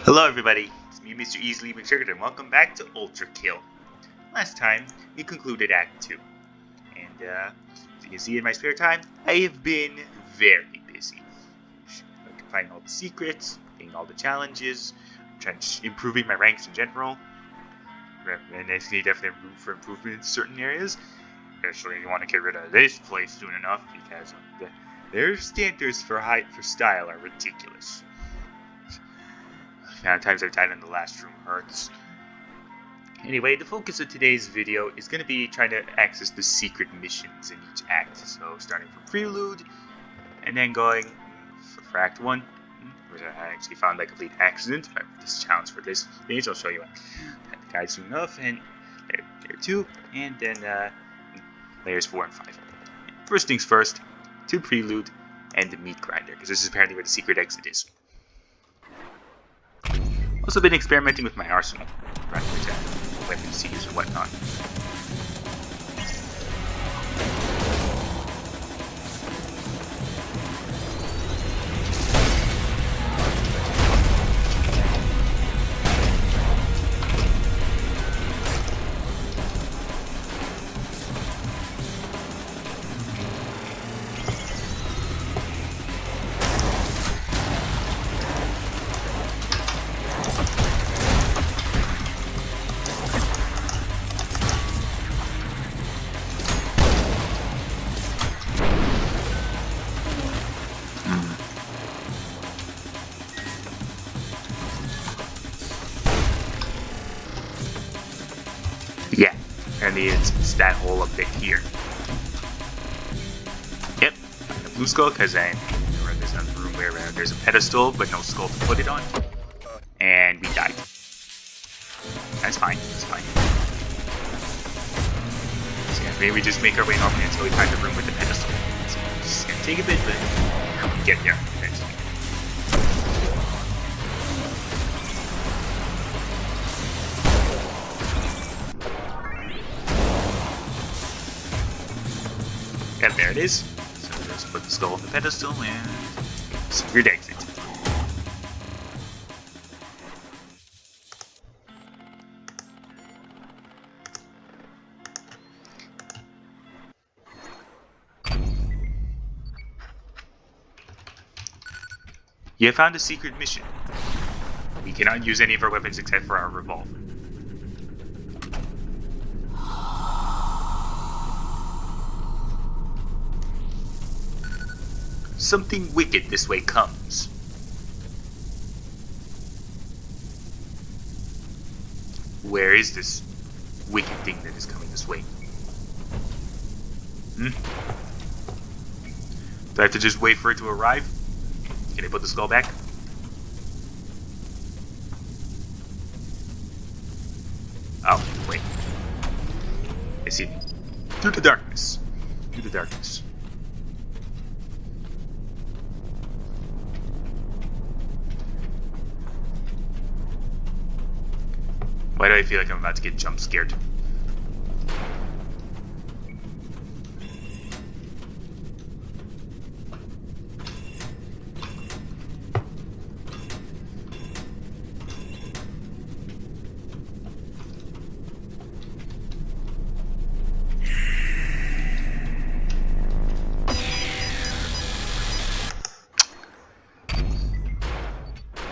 Hello everybody, it's me Mr. Easily McTrigged and welcome back to Ultrakill. Last time, we concluded Act 2. And as you can see in my spare time, I have been very busy. Finding all the secrets, getting all the challenges, improving my ranks in general. And I see definitely room for improvement in certain areas. Especially you want to get rid of this place soon enough because their standards for style are ridiculous. The amount of times I've died in the last room hurts. Anyway, the focus of today's video is going to be trying to access the secret missions in each act. So starting from Prelude, and then going for Act 1, which I actually found by complete accident. This challenge for this stage, I'll show you. Had the guide soon enough, and layer 2, and then layers 4 and 5. First things first, to Prelude and the meat grinder, because this is apparently where the secret exit is. Also been experimenting with my arsenal, trying to weapons to use and whatnot. Yeah, apparently it's that hole up there here. Yep, the blue skull, because there's a room where there's a pedestal but no skull to put it on. And we died. That's fine, that's fine. So yeah, maybe we just make our way normally until we find the room with the pedestal. So it's gonna take a bit, but we'll get there eventually. And there it is. So let's put the skull on the pedestal and secret exit. You have found a secret mission. We cannot use any of our weapons except for our revolver. Something wicked this way comes. Where is this wicked thing that is coming this way? Do I have to just wait for it to arrive? Can I put the skull back? Oh, wait. I see. Through the darkness. Through the darkness. Why do I feel like I'm about to get jump scared?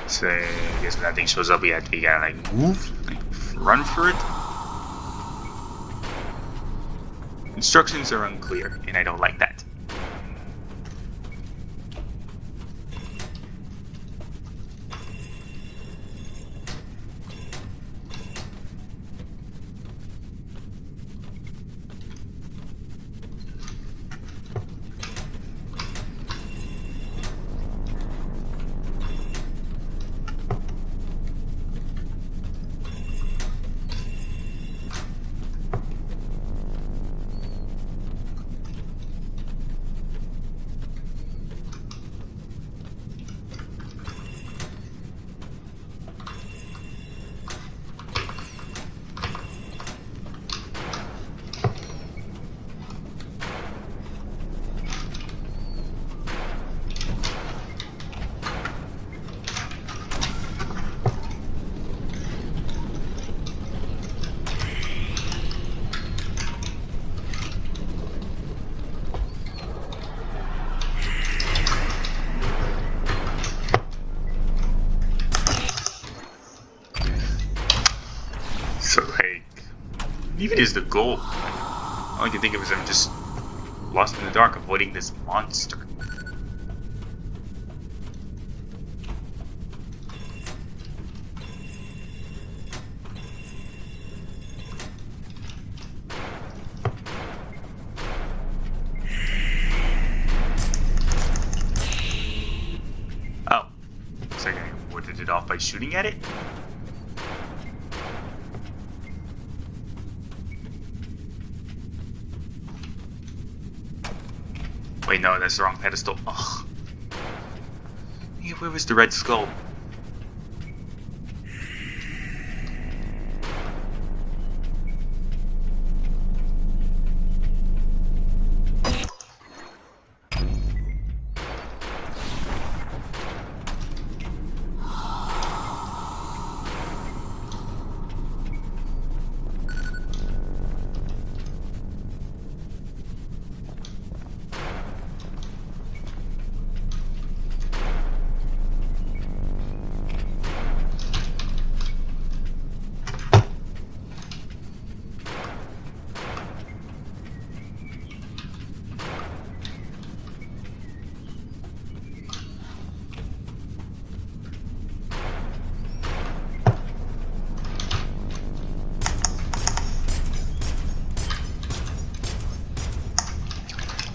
So I guess when that thing shows up, we gotta like move, like run for it. Instructions are unclear, and I don't like that. So, like, even is the goal. All I can think of is I'm just lost in the dark, avoiding this monster. Oh, looks like I warded it off by shooting at it. Wait, no, that's the wrong pedestal. Ugh. Yeah, where was the red skull?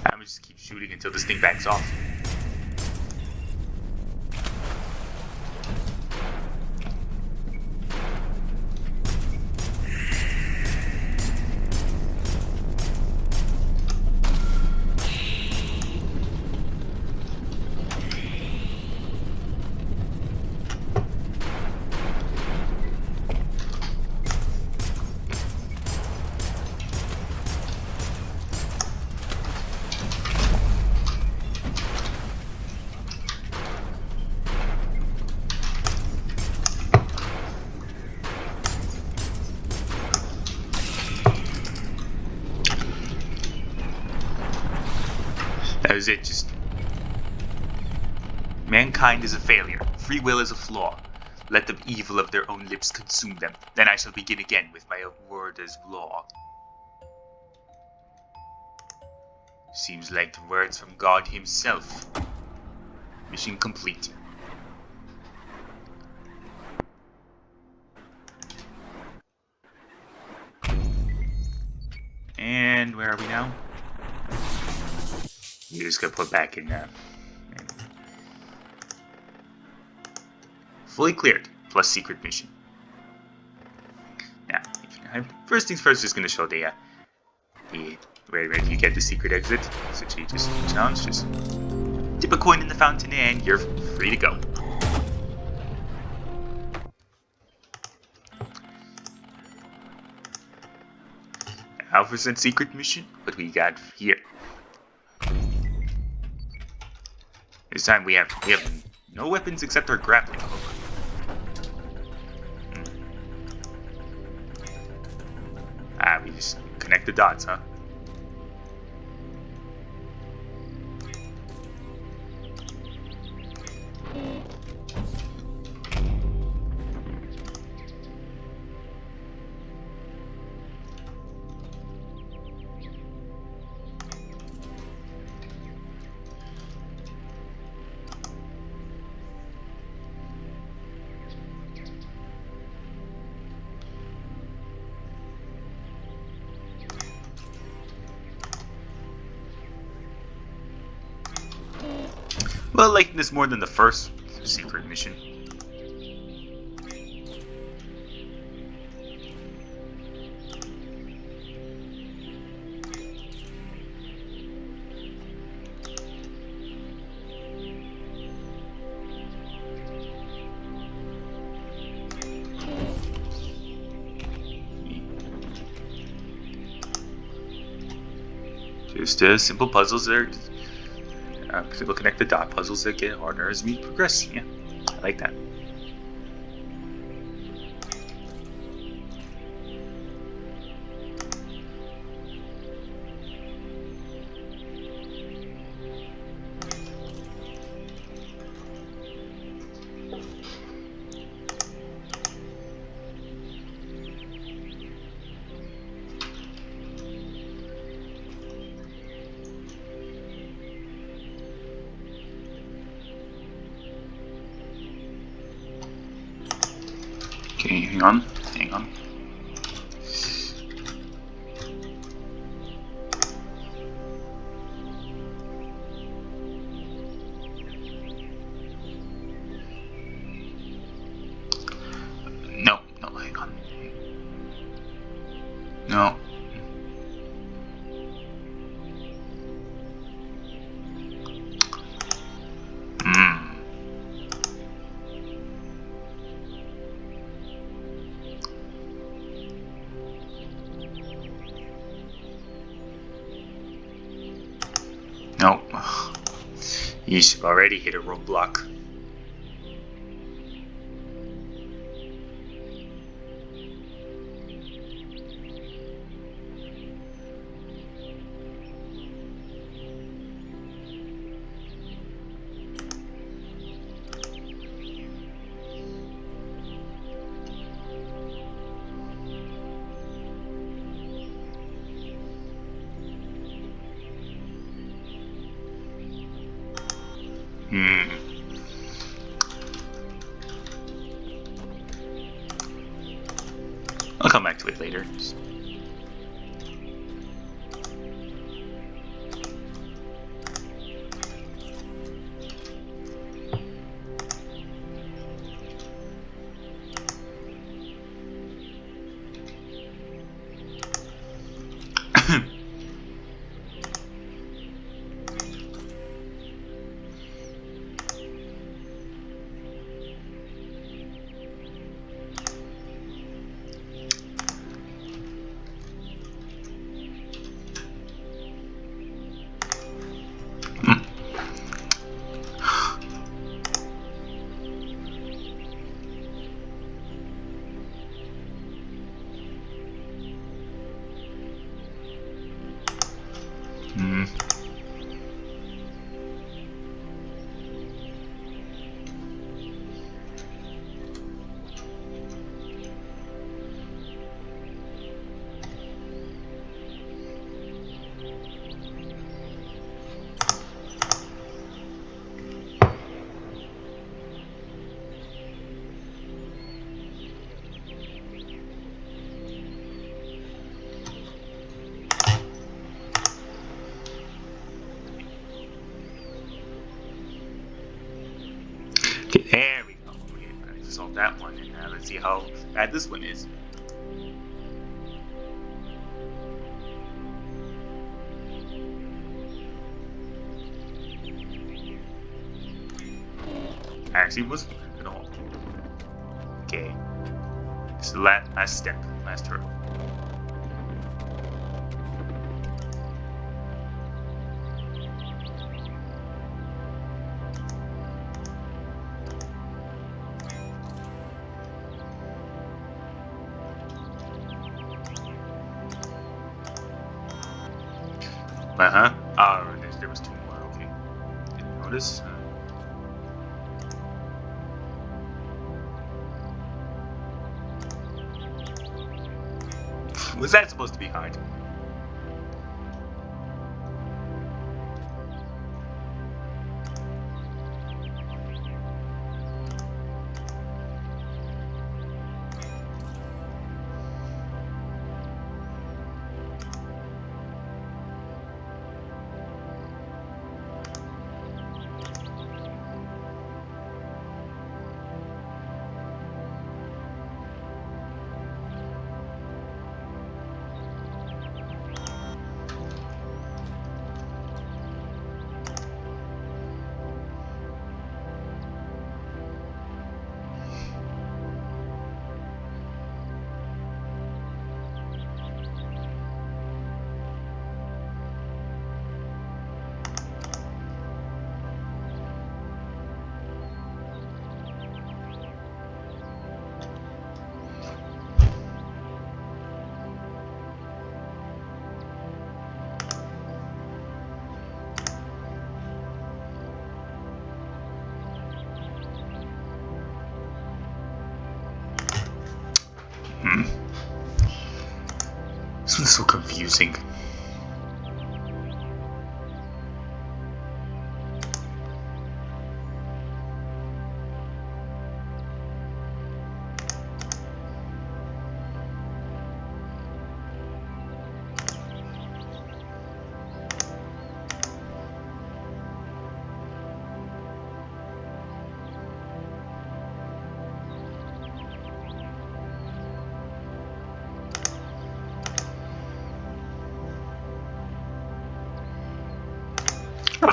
I'm just keep shooting until this thing backs off. That was it, just... Mankind is a failure. Free will is a flaw. Let the evil of their own lips consume them. Then I shall begin again with my word as law. Seems like the words from God himself. Mission complete. And where are we now? You just gotta put back in fully cleared, plus secret mission. Now, first things first, just gonna show the where you get the secret exit. So you just challenge, just dip a coin in the fountain and you're free to go. Alpha sent secret mission, what we got here? This time we have no weapons except our grappling hook. We just connect the dots, huh? Well, liking this more than the first secret mission. Just simple puzzles there. People connect the dot puzzles that get harder as we progress. Yeah, I like that. Okay, hang on. Hang on. No, no, hang on. No. No. You've already hit a roadblock. I'll come back to it later. Okay, there we go. Okay, I just solved that one, and let's see how bad this one is. Actually, wasn't at all. Okay, this is the last step, last hurdle. Oh, there was two more. Okay, didn't notice. Was that supposed to be hard? This one's so confusing.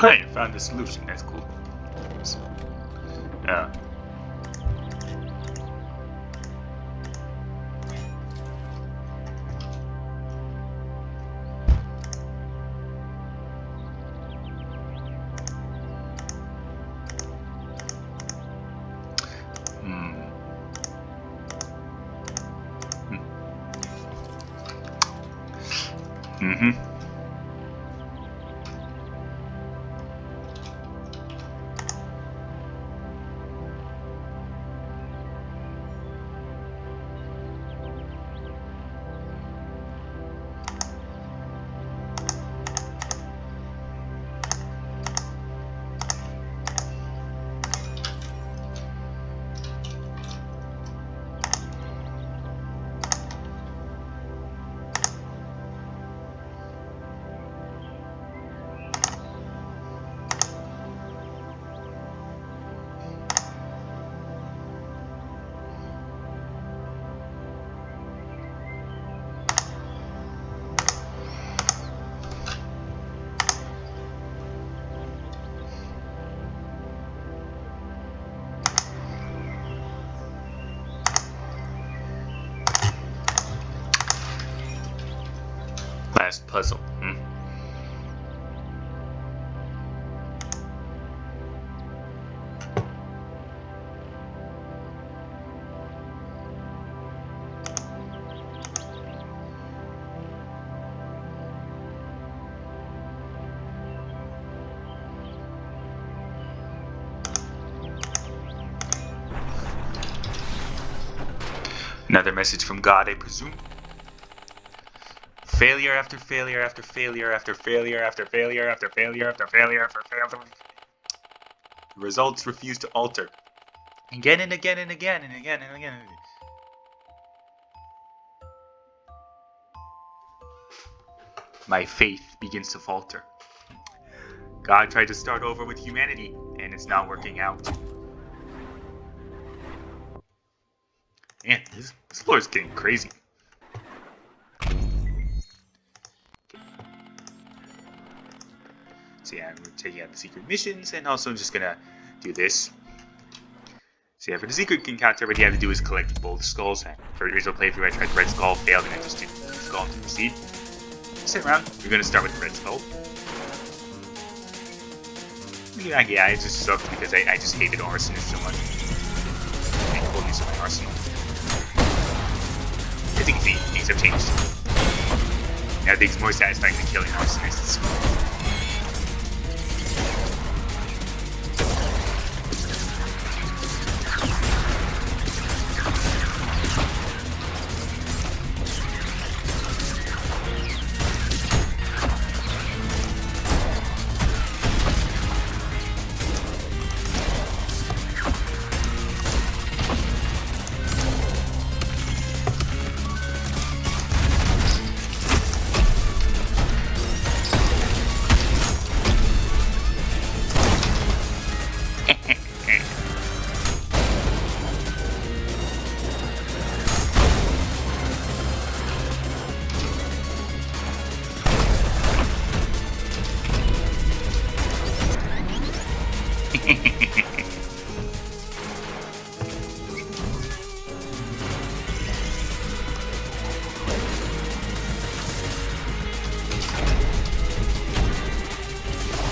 I found the solution. That's cool. So, last puzzle. Another message from God, I presume. Failure after failure after failure after failure after failure after failure after failure after failure. The results refuse to alter. Again and again and again and again and again. My faith begins to falter. God tried to start over with humanity, and it's not working out. Man, this floor is getting crazy. So yeah, we're taking out the secret missions, and also I'm just gonna do this. So yeah, for the secret encounter, what you have to do is collect both skulls. For the original playthrough, I tried the red skull, failed, and I just did the skull to proceed. Sit around. We're gonna start with the red skull. Yeah, it just sucked because I just hated arsonists so much. I told you so my arsenal. I think things have changed. Now I think it's more satisfying than killing arsonists.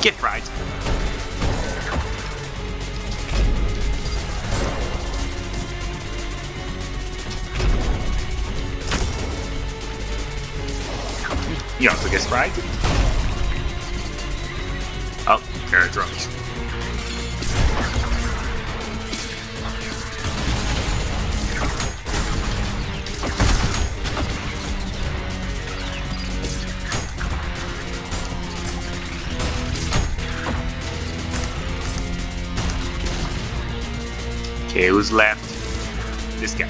Get fried. You also get fried. Oh, there are drums. Okay, who's left? This guy.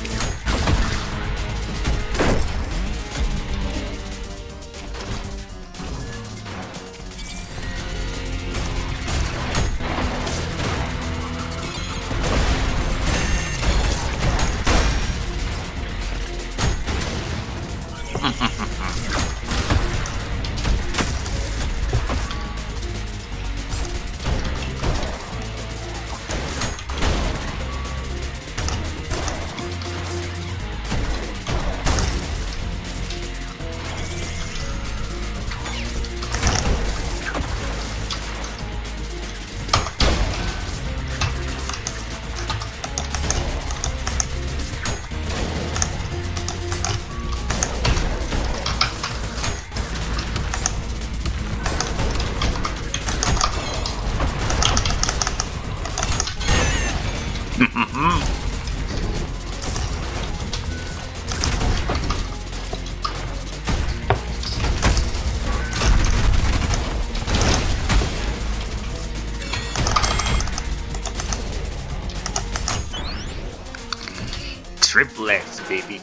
Triple X, baby.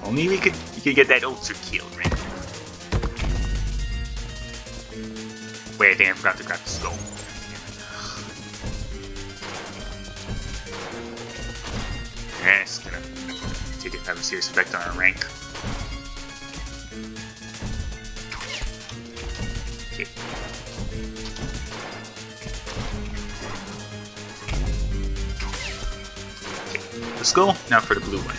Only we could get that Ultrakill, right? Wait, I think I forgot to grab the skull. Yeah, it's gonna take it have a serious effect on our rank. Okay. The skull, now for the blue one.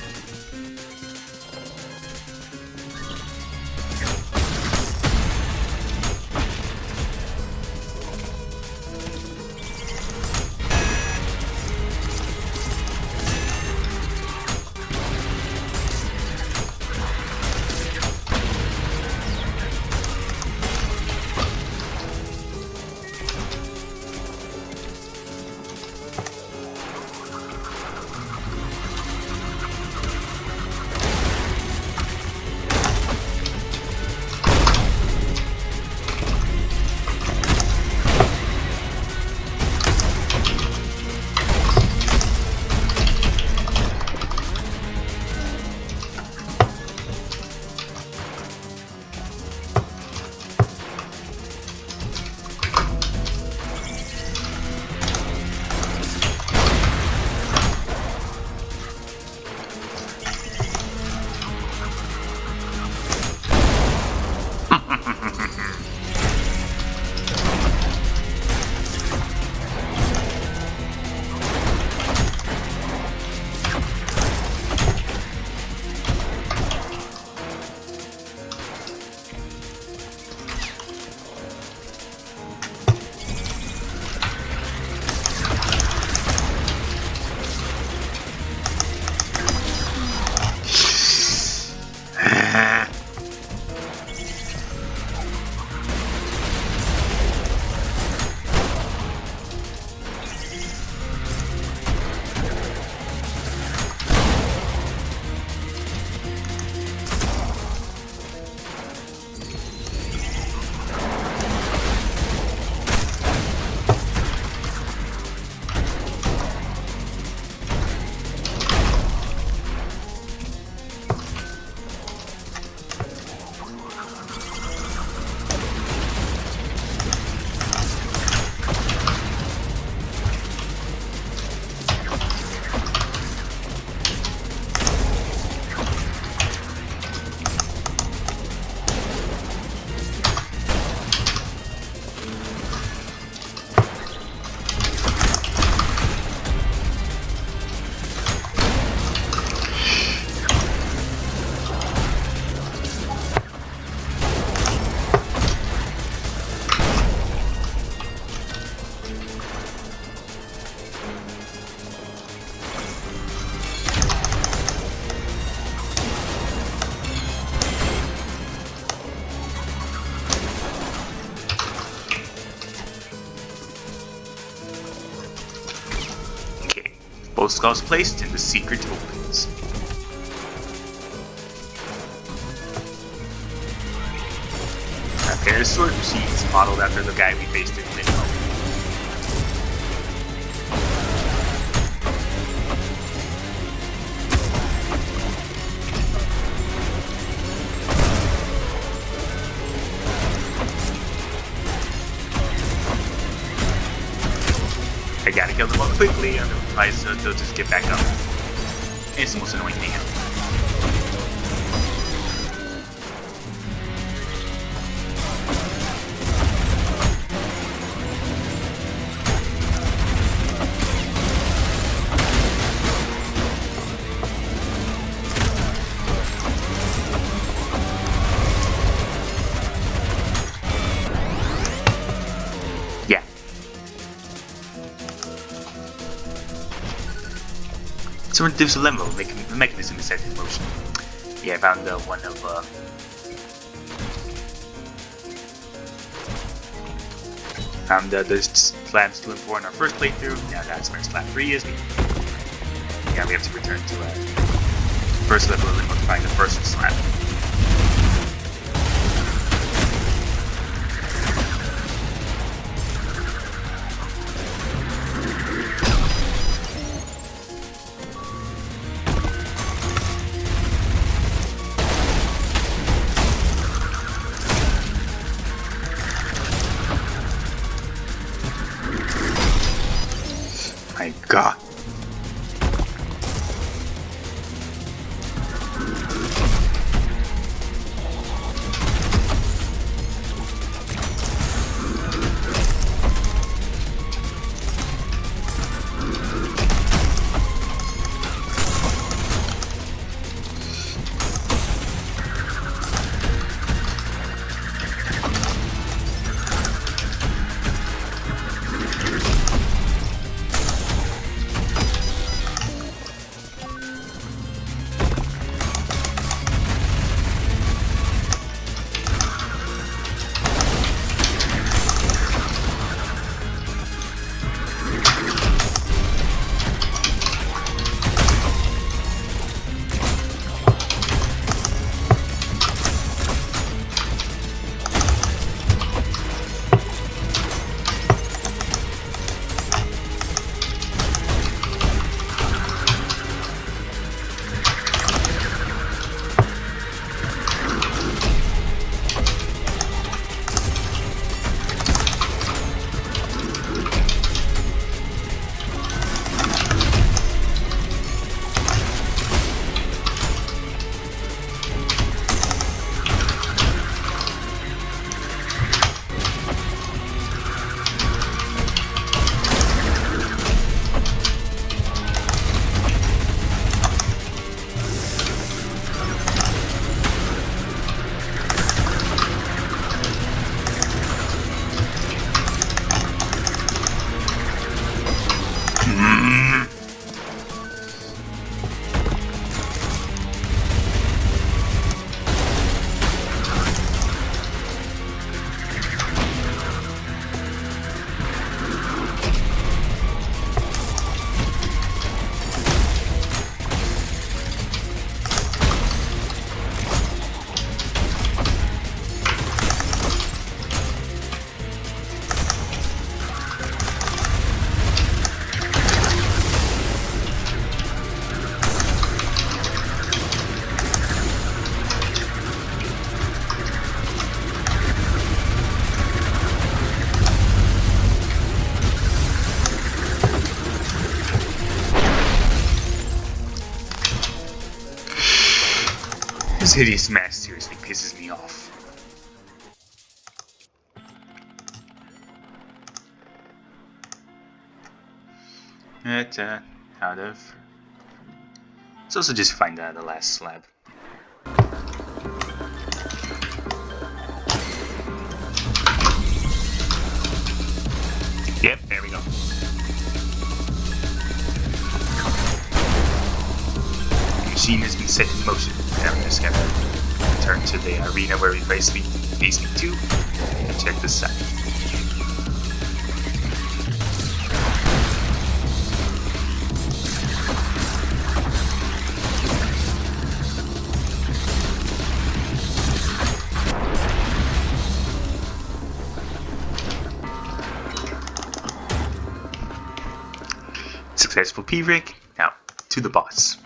Both skulls placed and the secret opens. A pair of sword machines modeled after the guy we faced in Minho. I gotta kill them all quickly, otherwise they'll just get back up. It's the most annoying thing ever. Yeah. So there's a limbo, the mechanism is set in motion. Yeah, I found one of found the slabs 2 and 4 in our first playthrough. Now that's where slab 3 is. Yeah, we have to return to first level of limbo to find the first slab. This hideous mask seriously pisses me off. Let's also just find the last slab. Yep, there we go. The machine has been set in motion. Now I'm just gonna return to the arena where we faced me to and check this side. Successful P-Rig. Now, to the boss.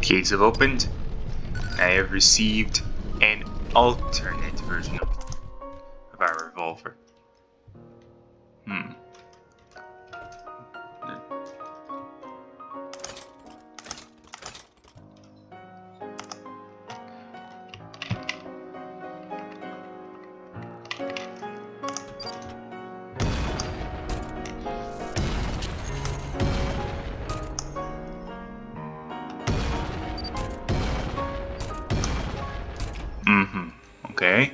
Gates have opened. I have received an alternate version of our revolver. Okay.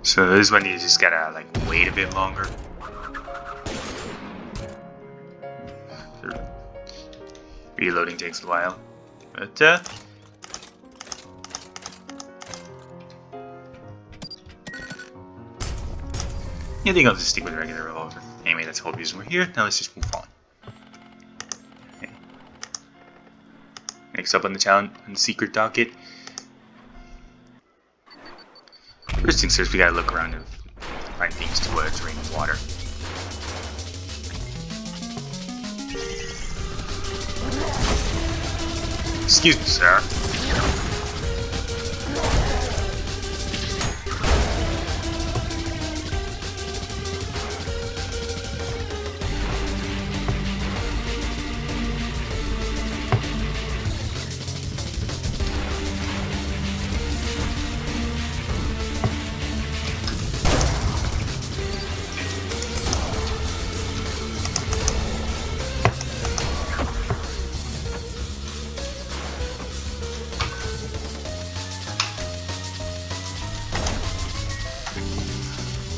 So this one you just gotta like wait a bit longer. Reloading takes a while, but I think I'll just stick with the regular revolver. Anyway, that's the whole reason we're here. Now let's just move on. Okay. Next up on the challenge, on the secret docket. First things first, we gotta look around and find things to drain water. Excuse me, sir.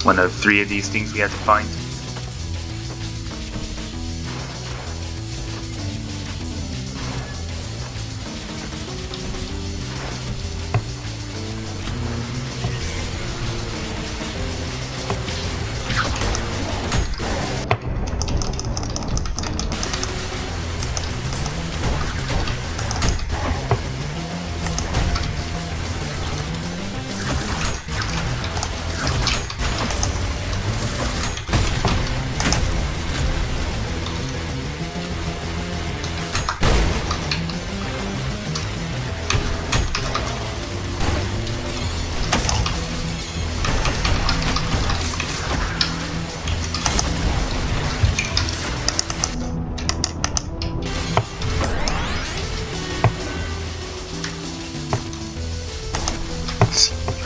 One of 3 of these things we have to find.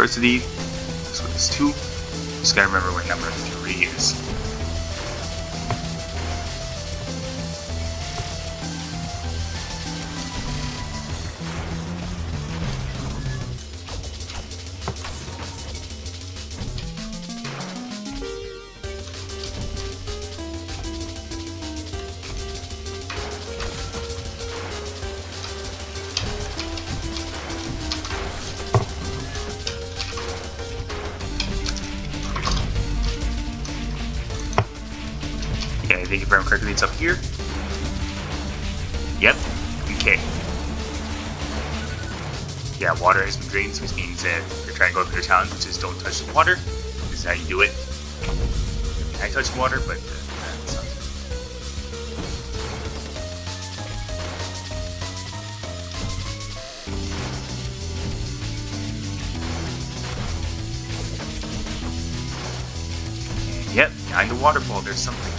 first of these. This one is 2. Just gotta remember what number 3 is. Okay, I think if I'm correctly, it's up here. Yep. Okay. Yeah, water has been drained, which means that you're trying to go through your challenge, which is don't touch the water. This is how you do it. I touch water, but that's not. And yep, behind the waterfall, there's something.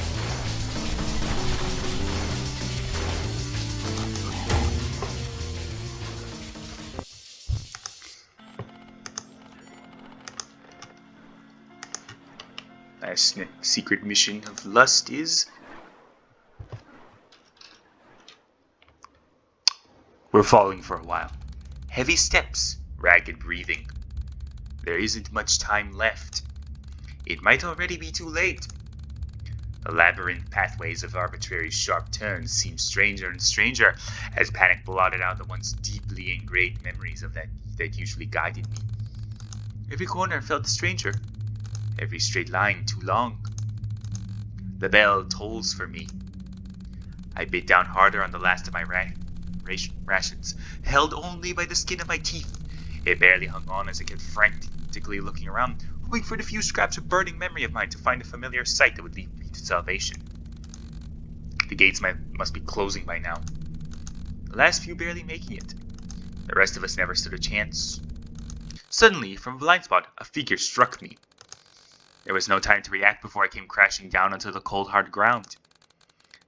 My secret mission of lust is... We're falling for a while. Heavy steps, ragged breathing. There isn't much time left. It might already be too late. The labyrinth pathways of arbitrary sharp turns seem stranger and stranger as panic blotted out the once deeply ingrained memories of that usually guided me. Every corner felt stranger. Every straight line too long. The bell tolls for me. I bit down harder on the last of my rations, held only by the skin of my teeth. It barely hung on as I kept frantically looking around, hoping for the few scraps of burning memory of mine to find a familiar sight that would lead me to salvation. The gates must be closing by now. The last few barely making it. The rest of us never stood a chance. Suddenly, from a blind spot, a figure struck me. There was no time to react before I came crashing down onto the cold, hard ground.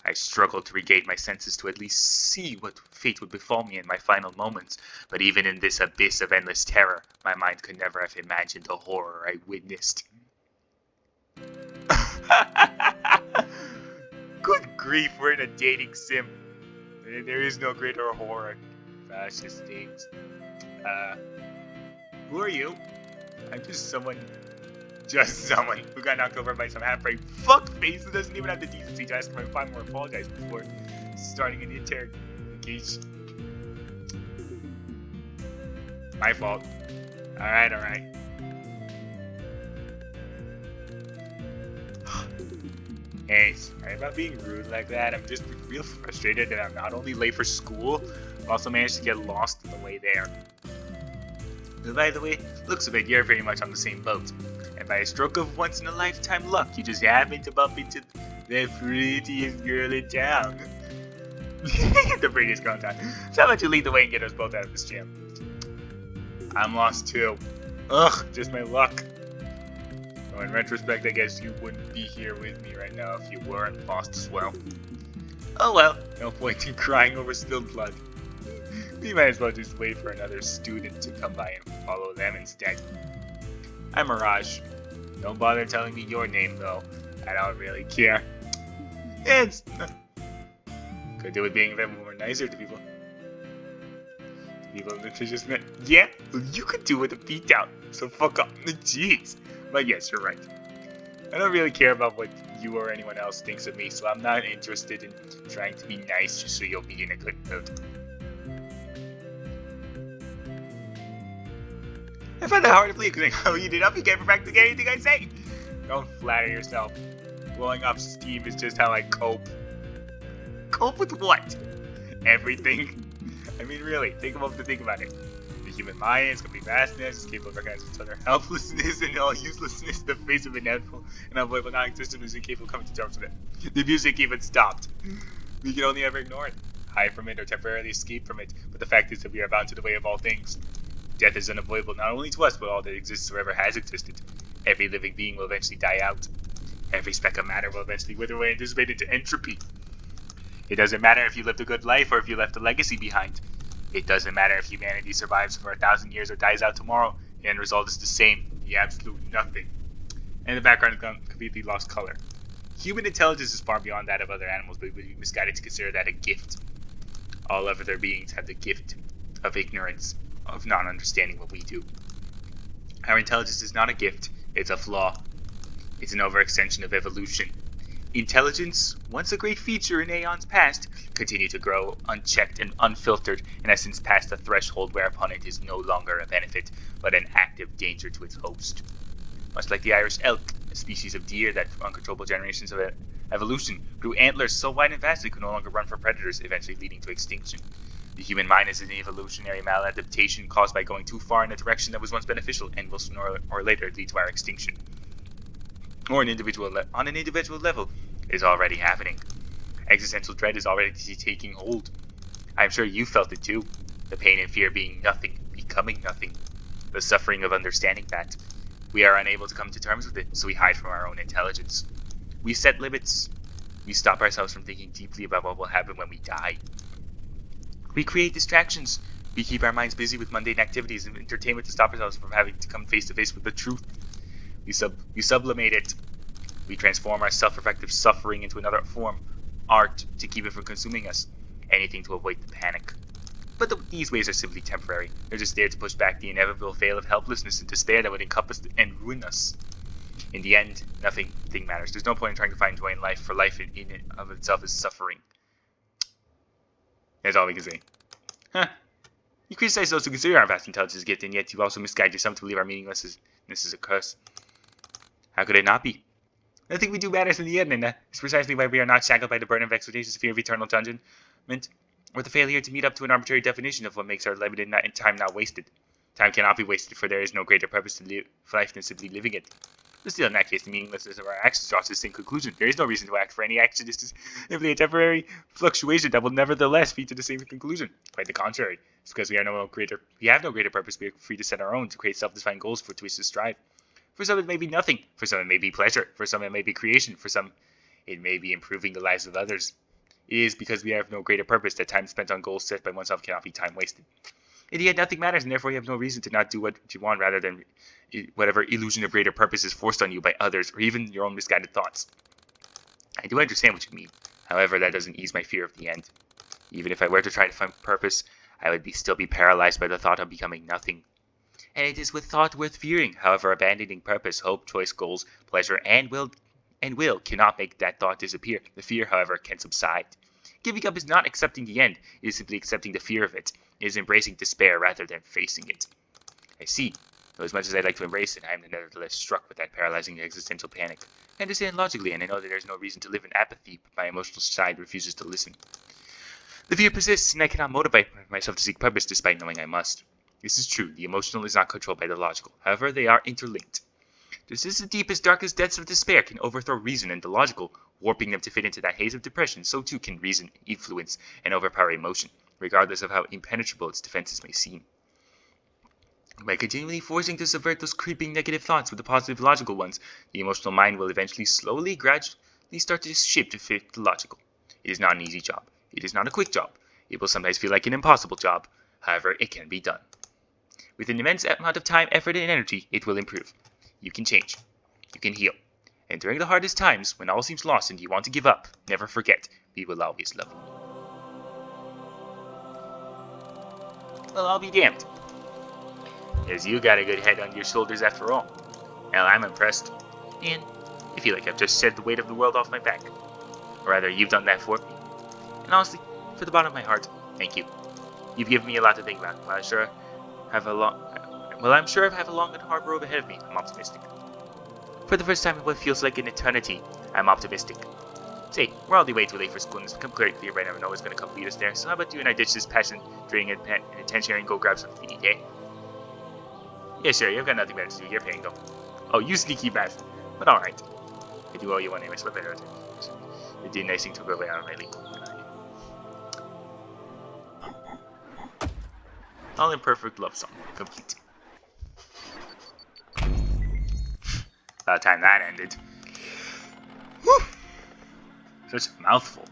I struggled to regain my senses to at least see what fate would befall me in my final moments, but even in this abyss of endless terror, my mind could never have imagined the horror I witnessed. Good grief, we're in a dating sim. There is no greater horror. Fascist things. Who are you? I'm just someone who got knocked over by some half-breed fuckface who doesn't even have the decency to ask for my final apologize before starting an interrogation. My fault. Alright. Hey, sorry about being rude like that. I'm just real frustrated that I'm not only late for school, but also managed to get lost on the way there. But by the way, looks like you're very much on the same boat. And by a stroke of once-in-a-lifetime luck, you just happen to bump into the prettiest girl in town. The prettiest girl in town. So how about you lead the way and get us both out of this jam? I'm lost too. Ugh, just my luck. So in retrospect, I guess you wouldn't be here with me right now if you weren't lost as well. Oh well, no point in crying over spilled blood. We might as well just wait for another student to come by and follow them instead. I'm Mirage. Don't bother telling me your name, though. I don't really care. It's... could do with being a bit more nicer to people. People that just met. Yeah, well, you could do with a beat down, so fuck up. Jeez. But yes, you're right. I don't really care about what you or anyone else thinks of me, so I'm not interested in trying to be nice just so you'll be in a good mood. I find it hard to believe because how you did up, you can't practically get anything I say. Don't flatter yourself. Blowing off steam is just how I cope. Cope with what? Everything. I mean, really, take a moment to think about it. The human mind is complete vastness, is capable of recognizing its utter helplessness and all uselessness in the face of inevitable and unavoidable non-existence is incapable of coming to terms with it. The music even stopped. We can only ever ignore it, hide from it, or temporarily escape from it, but the fact is that we are bound to the way of all things. Death is unavoidable not only to us, but all that exists or ever has existed. Every living being will eventually die out. Every speck of matter will eventually wither away and dissipate into entropy. It doesn't matter if you lived a good life or if you left a legacy behind. It doesn't matter if humanity survives for 1,000 years or dies out tomorrow. The end result is the same, the absolute nothing. And the background completely lost color. Human intelligence is far beyond that of other animals, but we would be misguided to consider that a gift. All other beings have the gift of ignorance, of not understanding what we do. Our intelligence is not a gift, it's a flaw. It's an overextension of evolution. Intelligence, once a great feature in aeons past, continued to grow unchecked and unfiltered, and has since passed a threshold whereupon it is no longer a benefit, but an active danger to its host. Much like the Irish elk, a species of deer that, through uncontrollable generations of evolution, grew antlers so wide and vast it could no longer run from predators, eventually leading to extinction. The human mind is an evolutionary maladaptation caused by going too far in a direction that was once beneficial and will sooner or later lead to our extinction. Or on an individual level, it is already happening. Existential dread is already taking hold. I am sure you felt it too. The pain and fear being nothing, becoming nothing. The suffering of understanding that. We are unable to come to terms with it, so we hide from our own intelligence. We set limits. We stop ourselves from thinking deeply about what will happen when we die. We create distractions. We keep our minds busy with mundane activities and entertainment to stop ourselves from having to come face to face with the truth. We sublimate it. We transform our self-reflective suffering into another form, art, to keep it from consuming us. Anything to avoid the panic. But these ways are simply temporary. They're just there to push back the inevitable veil of helplessness and despair that would encompass and ruin us. In the end, nothing matters. There's no point in trying to find joy in life, for life in and of itself is suffering. That's all we can say. Huh. You criticize those who consider our vast intelligence a gift, and yet you also misguide yourself to believe our meaninglessness is a curse. How could it not be? Nothing we do matters in the end, and that is precisely why we are not shackled by the burden of expectations, fear of eternal judgment, or the failure to meet up to an arbitrary definition of what makes our limited time not wasted. Time cannot be wasted, for there is no greater purpose to life than simply living it. But still, in that case, the meaninglessness of our actions draws to the same conclusion. There is no reason to act, for any action is simply a temporary fluctuation that will nevertheless lead to the same conclusion. Quite the contrary. It's because we have no greater purpose. We are free to set our own, to create self-defined goals for which to strive. For some it may be nothing, for some it may be pleasure, for some it may be creation, for some it may be improving the lives of others. It is because we have no greater purpose that time spent on goals set by oneself cannot be time wasted. In the end, nothing matters, and therefore you have no reason to not do what you want, rather than whatever illusion of greater purpose is forced on you by others, or even your own misguided thoughts. I do understand what you mean. However, that doesn't ease my fear of the end. Even if I were to try to find purpose, I would still be paralyzed by the thought of becoming nothing. And it is with thought worth fearing. However, abandoning purpose, hope, choice, goals, pleasure, and will cannot make that thought disappear. The fear, however, can subside. Giving up is not accepting the end. It is simply accepting the fear of it. It is embracing despair rather than facing it. I see. Though as much as I'd like to embrace it, I am nevertheless struck with that paralyzing existential panic. I understand logically, and I know that there is no reason to live in apathy, but my emotional side refuses to listen. The fear persists, and I cannot motivate myself to seek purpose despite knowing I must. This is true. The emotional is not controlled by the logical. However, they are interlinked. Just as the deepest, darkest depths of despair can overthrow reason and the logical, warping them to fit into that haze of depression, so too can reason influence and overpower emotion, regardless of how impenetrable its defenses may seem. By continually forcing to subvert those creeping negative thoughts with the positive logical ones, the emotional mind will eventually gradually start to shift to fit the logical. It is not an easy job. It is not a quick job. It will sometimes feel like an impossible job. However, it can be done. With an immense amount of time, effort, and energy, it will improve. You can change. You can heal. And during the hardest times, when all seems lost and you want to give up, never forget, we will always love you. Well, I'll be damned. As you got a good head on your shoulders after all. Well, I'm impressed. And I feel like I've just shed the weight of the world off my back. Or rather, you've done that for me. And honestly, from the bottom of my heart, thank you. You've given me a lot to think about. I'm sure I have a long and hard road ahead of me. I'm optimistic. For the first time in what feels like an eternity, I'm optimistic. Say, we're all the way too late for school, and it's become clear right now what's going to come lead us there. So how about you and I ditch this passion, draining and attention, and go grab something to eat, eh? Yeah, sure. You've got nothing better to do. You're paying though. Oh, you sneaky bastard. But all right. I do owe you one anyway. So better. It did nice thing to go away on really. All imperfect love song complete. By the time that ended. Whew! Such a mouthful.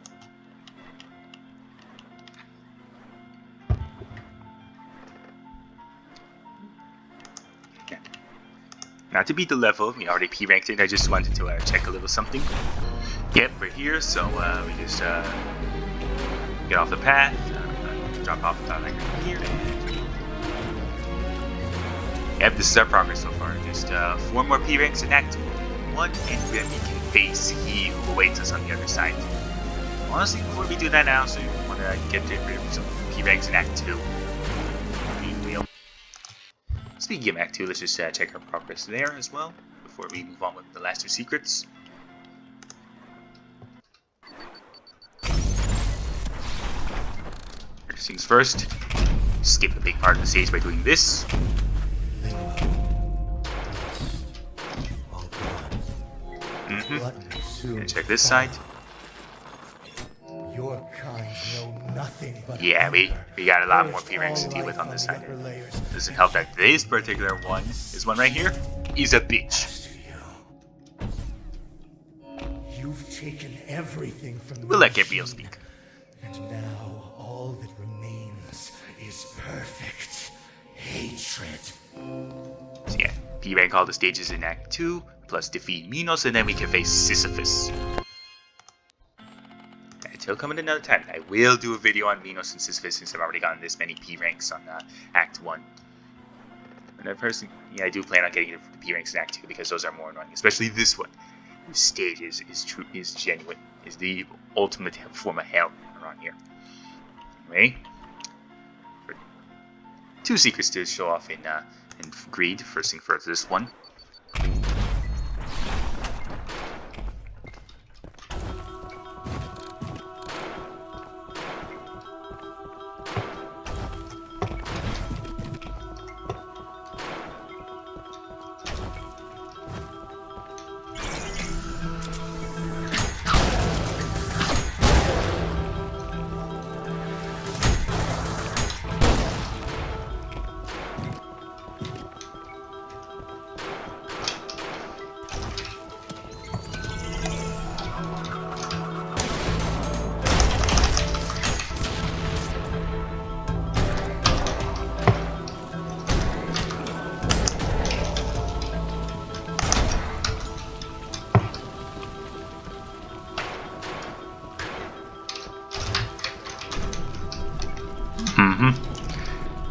Not to beat the level, we already P-ranked it, I just wanted to check a little something. Yep, we're here, so we just get off the path, drop off like here. Yep, this is our progress so far. Just 4 more P-ranks in Act 1, and then we can face he who awaits us on the other side. Honestly, before we do that, I also want to get rid of some P-ranks in Act 2. Speaking of Act 2, let's just check our progress there as well, before we move on with the last 2 secrets. First things first, skip a big part of the stage by doing this. And check this side. Your kind know nothing but yeah, we got a lot more P-ranks to deal with on this side. Doesn't help that this particular one, this one right here, is a bitch. You've taken everything from We'll let Gabriel speak. And now all that remains is perfect hatred. So yeah, P-rank all the stages in Act 2, plus defeat Minos, and then we can face Sisyphus. It'll come in another time. I will do a video on Minos and Sisyphus since I've already gotten this many P-ranks on Act 1. And I personally, yeah, I do plan on getting the P-ranks in Act 2 because those are more annoying, especially this one. This stage is true, is genuine, is the ultimate form of hell around here. Anyway, 2 secrets to show off in Greed. First thing first, this one.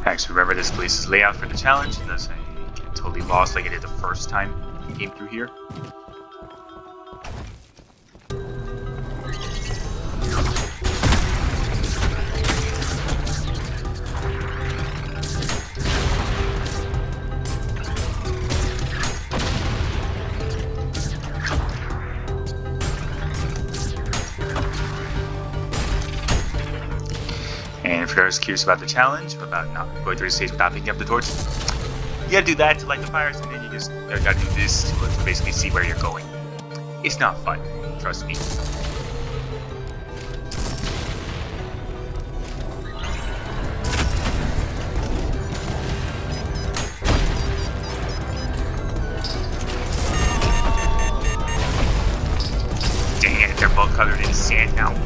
Actually, remember this place's layout for the challenge, unless I get totally lost like I did the first time I came through here. And if you're curious about the challenge, about not going through the stage without picking up the torch, you gotta do that to light the fires, and then you just gotta do this to basically see where you're going. It's not fun, trust me. Dang it, they're both covered in sand now.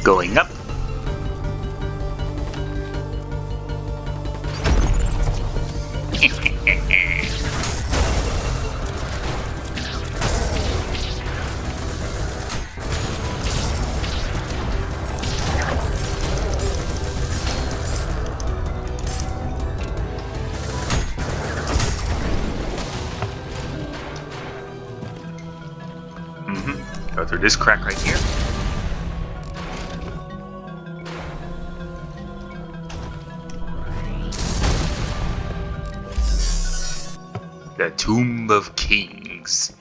Going up. Go through this crack right here. The Tomb of Kings.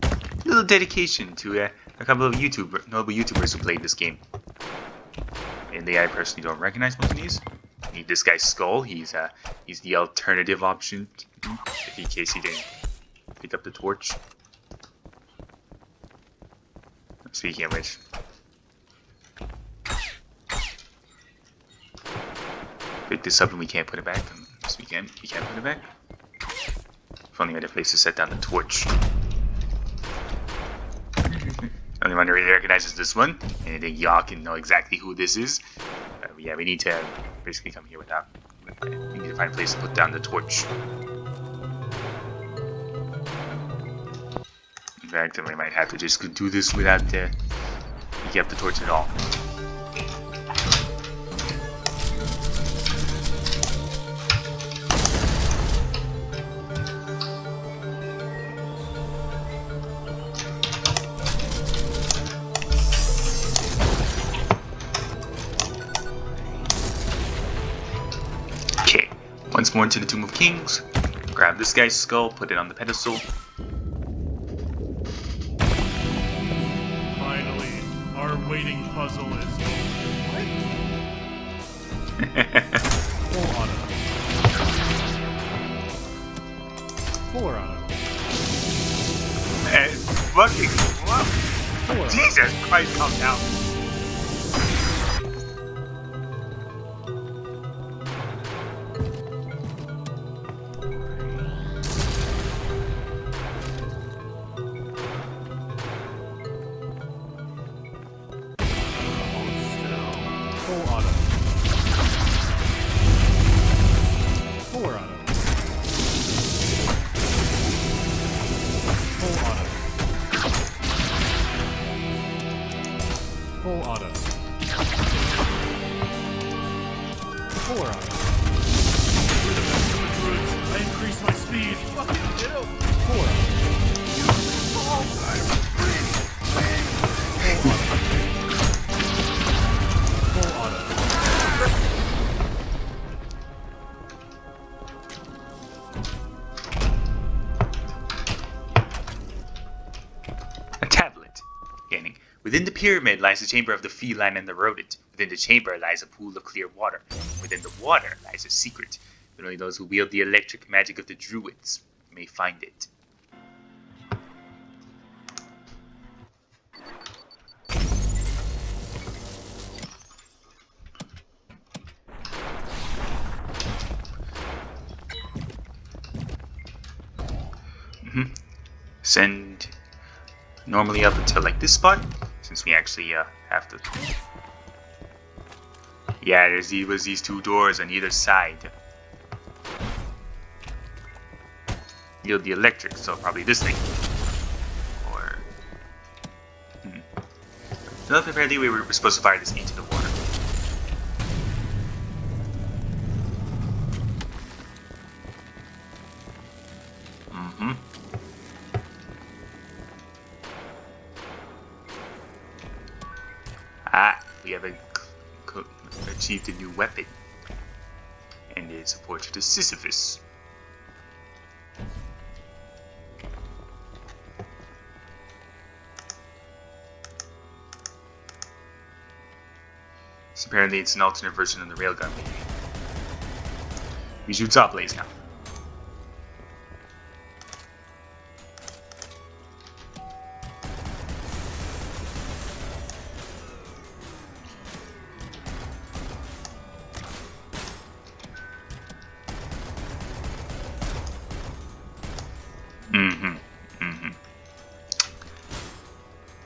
A little dedication to a couple of notable YouTubers who played this game. And I personally don't recognize most of these. Need this guy's skull. He's the alternative option, in case he didn't pick up the torch. Speaking of which, pick this up and we can't put it back. Yes, we can't put it back. If only we had a place to set down the torch. Only one who really recognizes this one, and I think y'all can know exactly who this is. Yeah, we need to basically come here without. We need to find a place to put down the torch. In fact, we might have to just do this without picking up the torch at all. Once more into the Tomb of Kings. Grab this guy's skull, put it on the pedestal. Finally, our waiting puzzle is what? Full auto. Full auto. Fucking what? Full Jesus Christ, calm down. Full auto. Full auto. Full auto. Full auto. Full auto. We're the best of the druids. I increased my speed. Fucking get out. Full auto. Within the pyramid lies the chamber of the feline and the rodent. Within the chamber lies a pool of clear water. Within the water lies a secret, but only those who wield the electric magic of the druids may find it. Send normally up until like this spot, since we actually have to. Yeah, there's these two doors on either side. Yield the electric, so probably this thing. Or no, apparently we were supposed to fire this into the water. We have achieved a new weapon, and it's a portrait of Sisyphus. So apparently it's an alternate version of the railgun. We shoot saw blades now.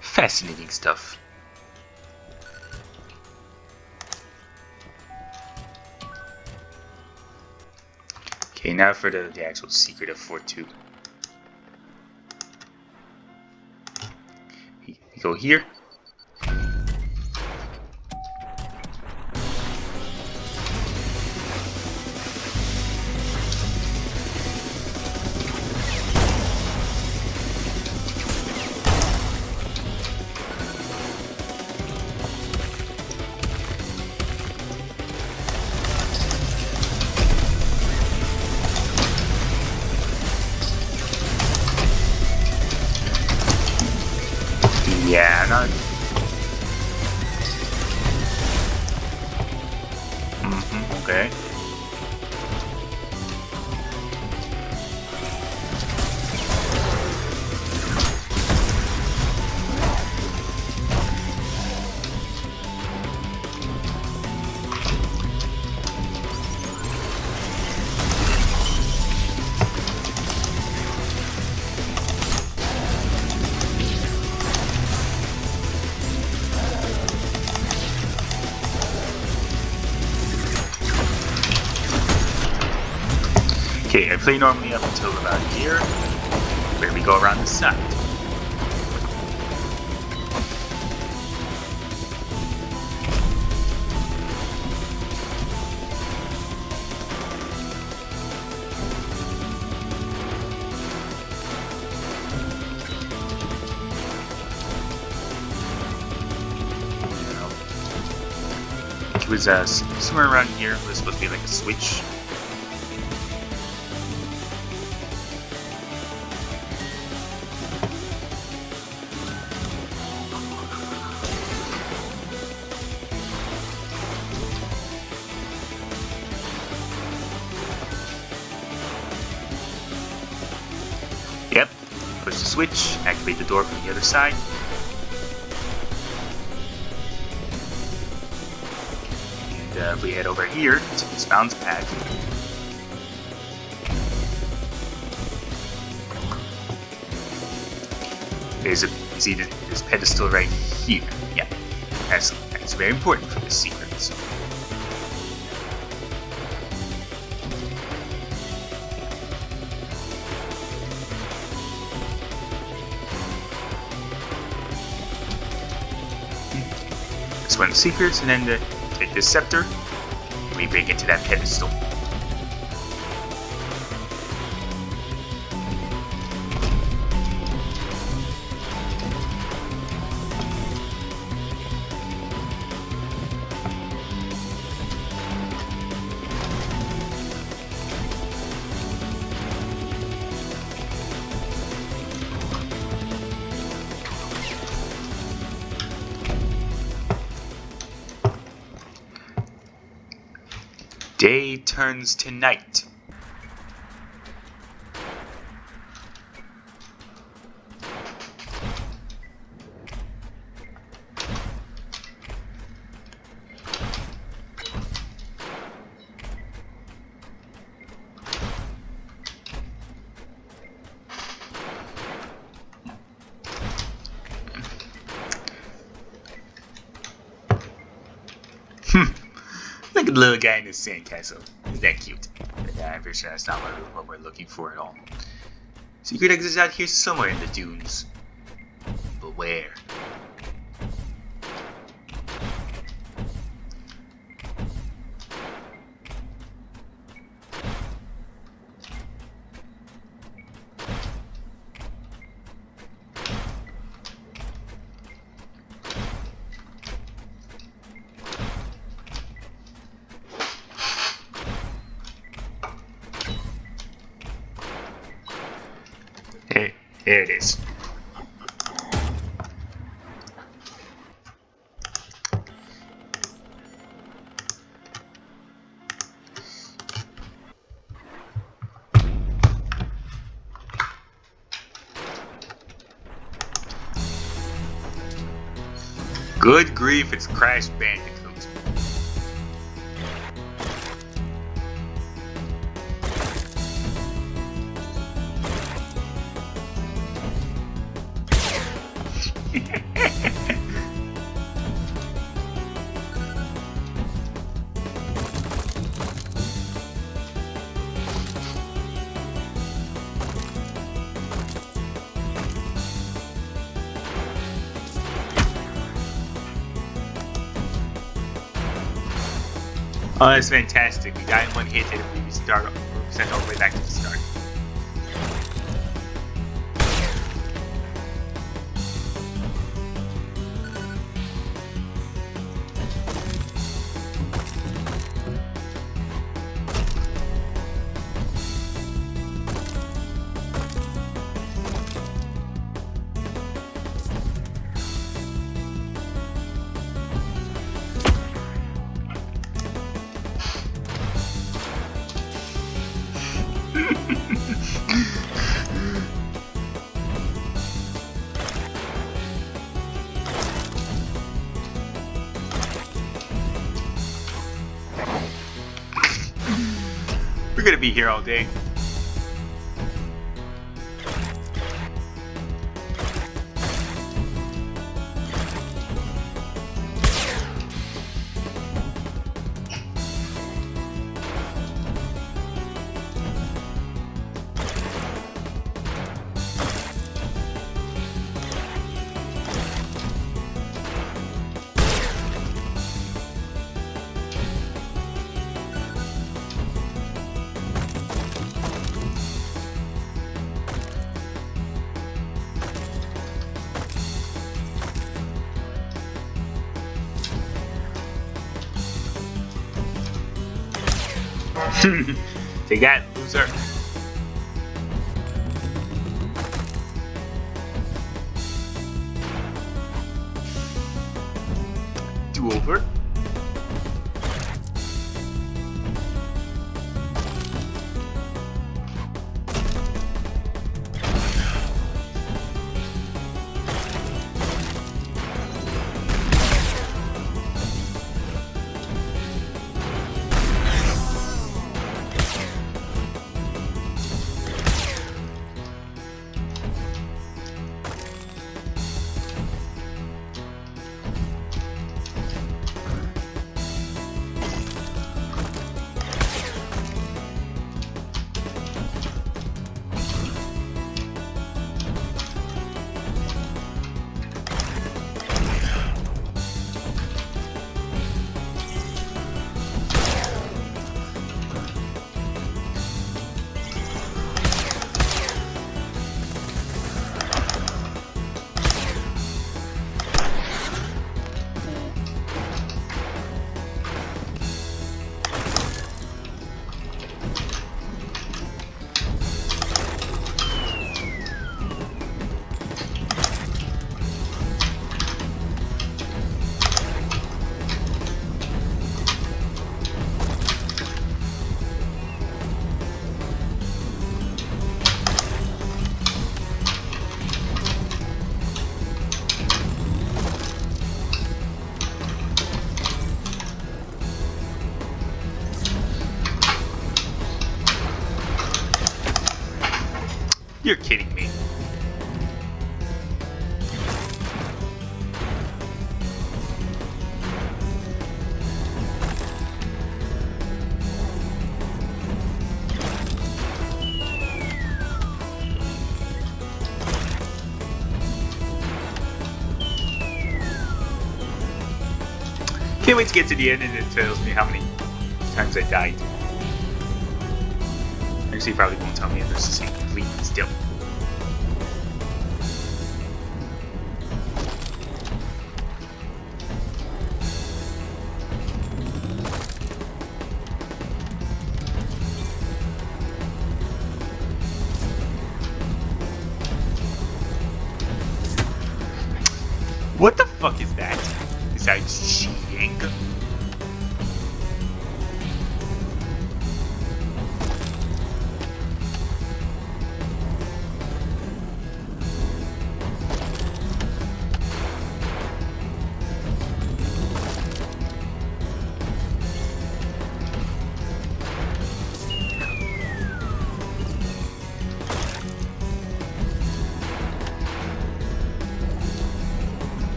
Fascinating stuff. Okay, now for the actual secret of Fort 2. We go here. Yeah, not. Okay. Okay, I play normally up until about here, where we go around the side. It was somewhere around here. It was supposed to be like a switch. Yep, push the switch, activate the door from the other side. And we head over here to this bounce pad. You see this pedestal right here. Yeah, that's very important for this secret. So. That's one of the secrets, and then take this scepter, and we break into that pedestal. Day turns to night. Look at the little guy in the sandcastle. Isn't that cute? But I'm pretty sure that's not what we're looking for at all. Secret exit is out here somewhere in the dunes. But where? Hey, there it is. Good grief, it's Crash Bandicoot. Oh, that's fantastic. We got in one hit and we sent all the way back to the start. gonna be here all day. Take that, loser. Do over. You're kidding me. Can't wait to get to the end and it tells me how many times I died. Actually, it probably won't tell me if there's a save complete still. What the fuck is that? Besides cheating?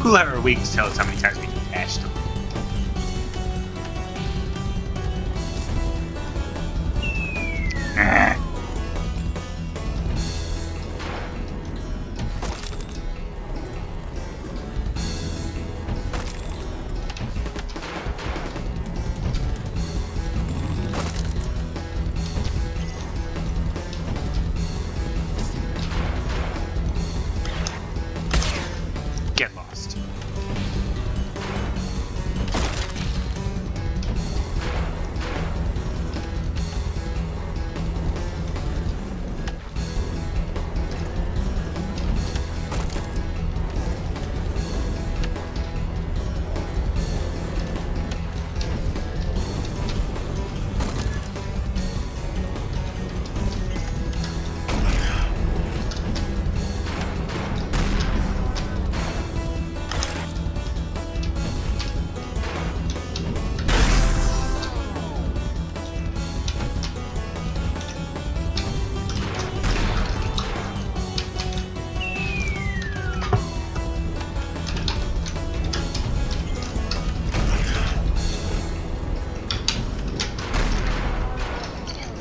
We'll have our weeks to tell us how many times we dashed them. Get lost.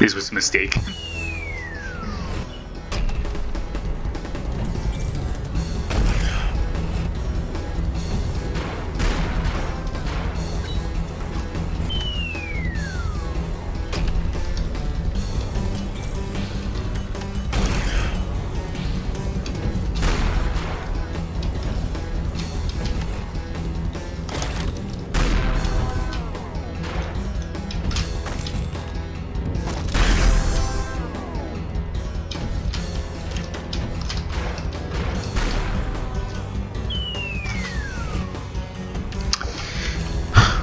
This was a mistake.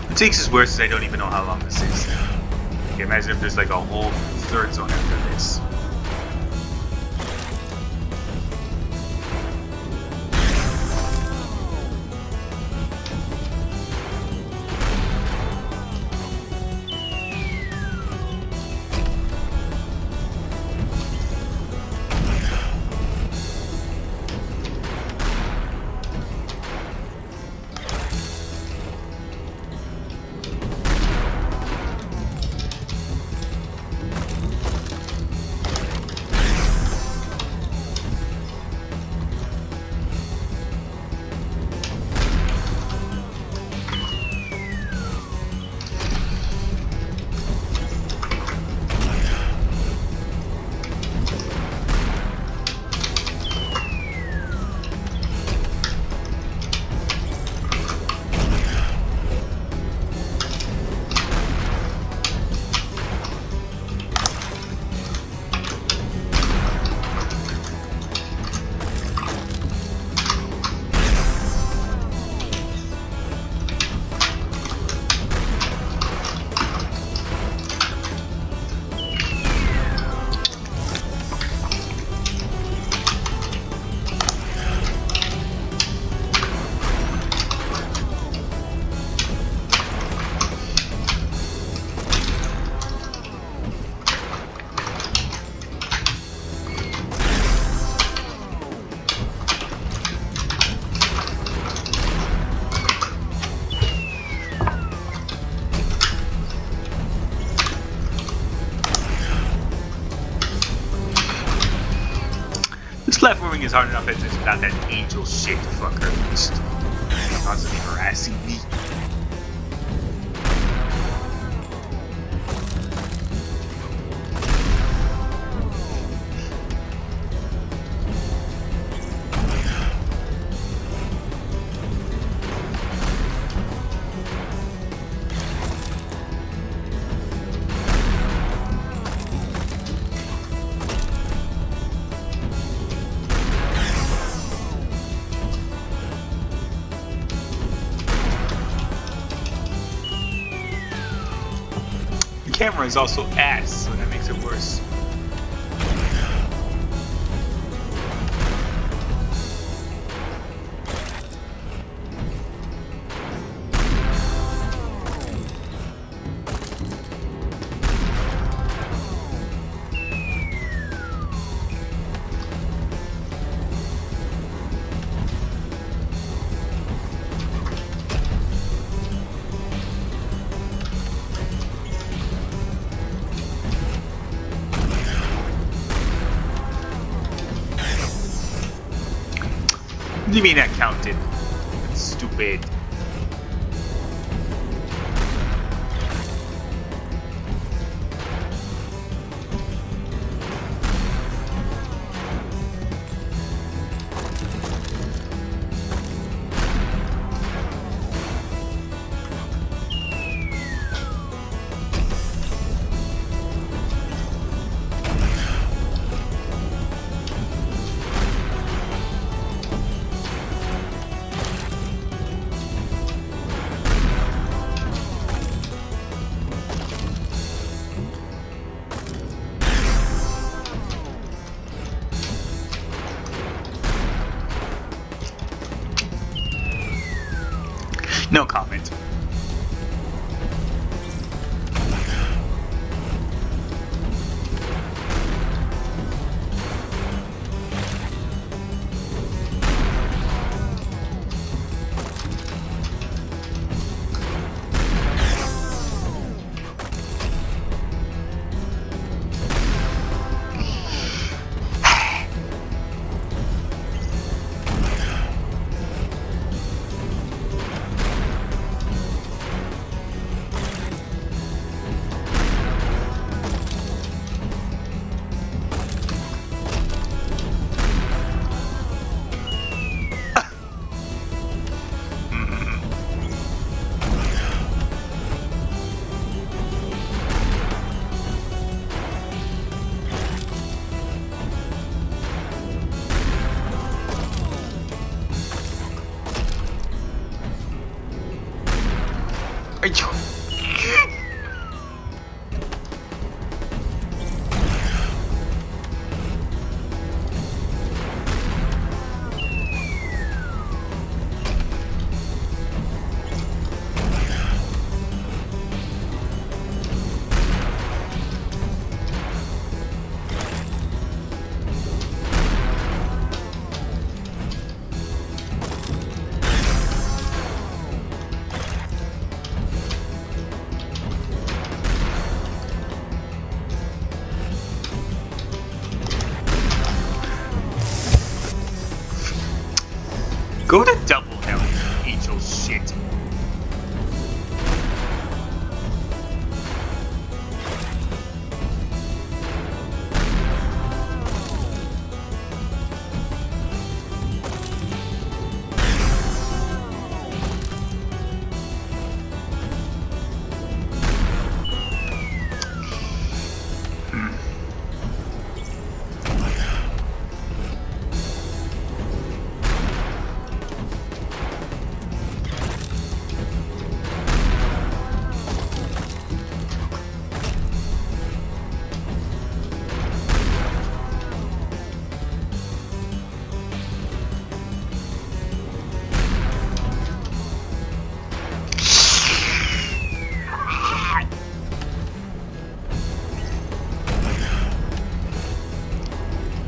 What makes this worse is I don't even know how long this is. Okay, imagine if there's like a whole third zone after this. This platforming is hard enough as it's without that angel shit fucker just constantly harassing me. The camera is also ass, so that makes it worse. What do you mean that counted? That's stupid. No comment. Are you? Go to double hell, you angel shit.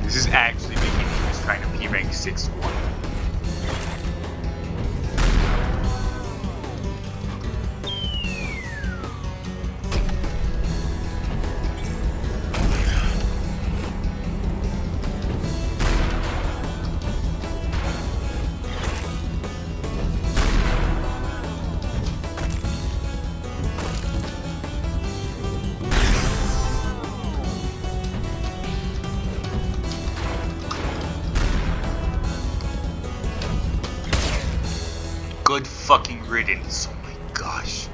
This is actually making me just trying to P-rank 6-1. Good fucking riddance. Oh my gosh.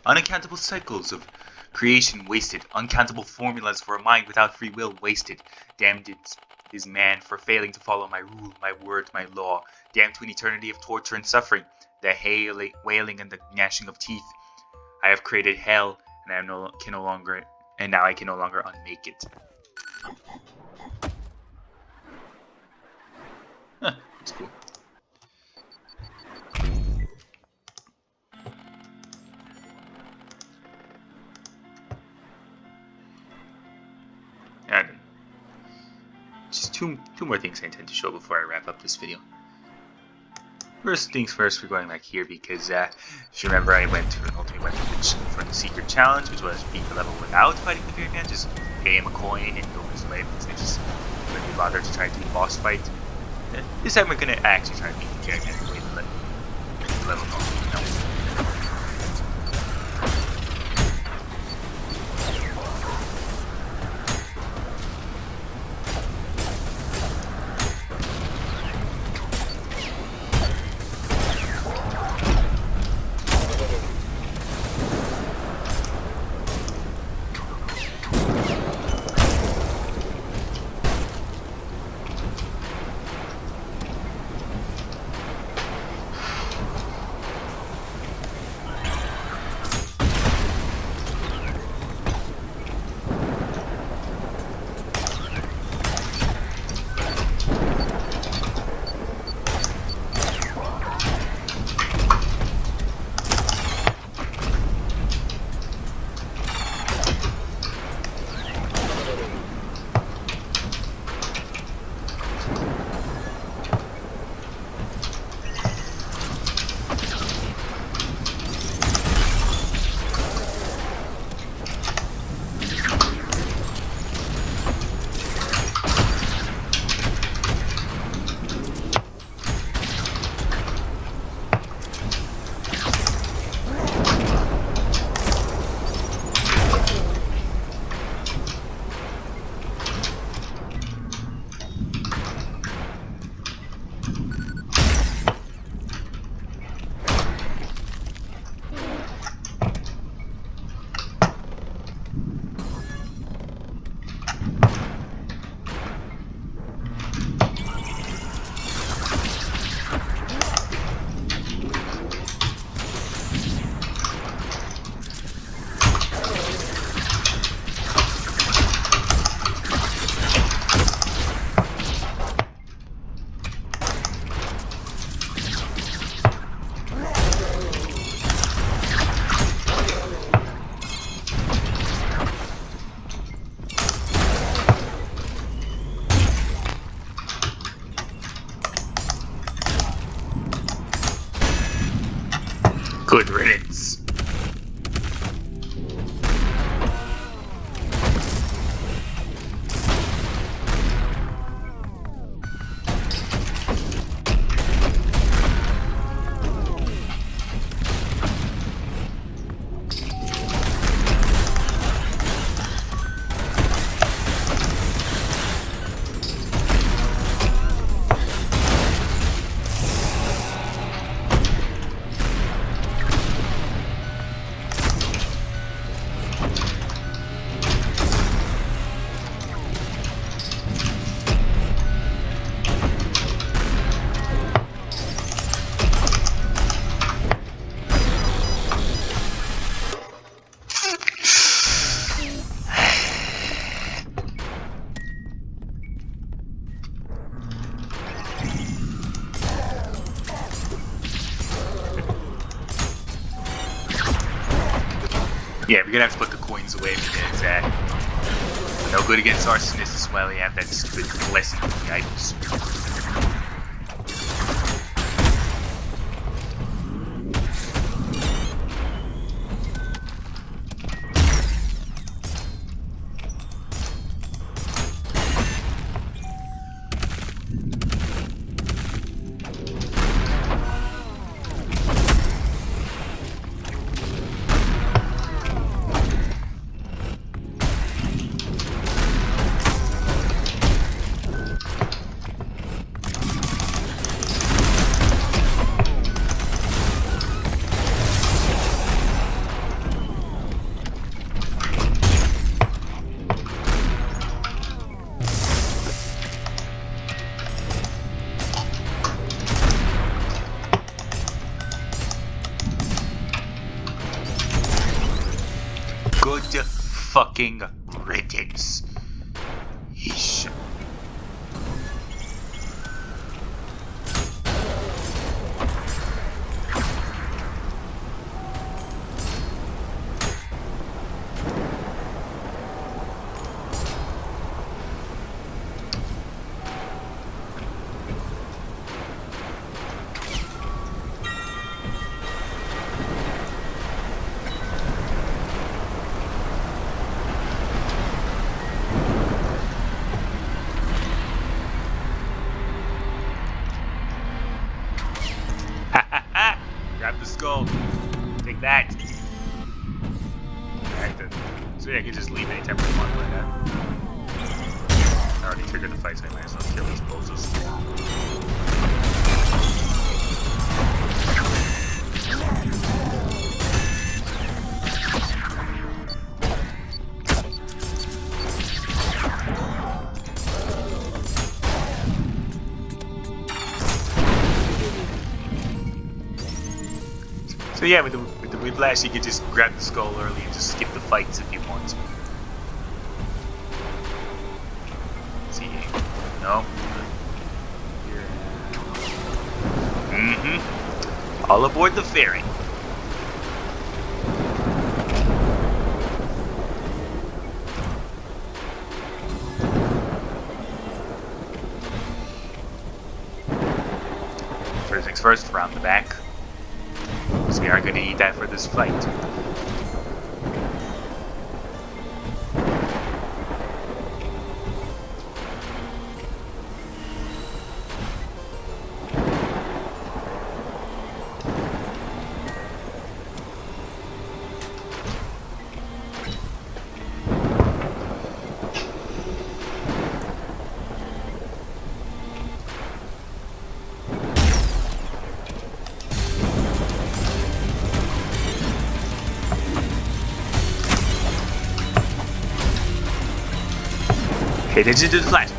Unaccountable cycles of creation wasted. Uncountable formulas for a mind without free will wasted. Damned is man for failing to follow my rule, my word, my law. Damned to an eternity of torture and suffering. The wailing and the gnashing of teeth. I have created hell, and now I can no longer unmake it. Huh, that's cool. And just two more things I intend to show before I wrap up this video. First things first, we're going back here because, if you remember, I went to an ultimate weapon for the secret challenge, which was beat the level without fighting the Beard Man. Just pay him a coin and go his way. I just couldn't be bothered to try to do the boss fight. This time we're gonna actually try to beat the Beard Man the way the level goes. Good riddance. Yeah, we're gonna have to put the coins away because no good against arsonists as well. You have that stupid blessing of the items. fucking riddance. Yeesh. Grab the skull. Take that. So yeah, I can just leave anytime I want like that. I already triggered the fight, so I might as well kill these bozos. So yeah, with the whiplash, you can just grab the skull early and just skip the fights if you want to. See, no. All aboard the ferry. First things first, round the back. So we are going to need that for this flight. Pay attention to the flashes.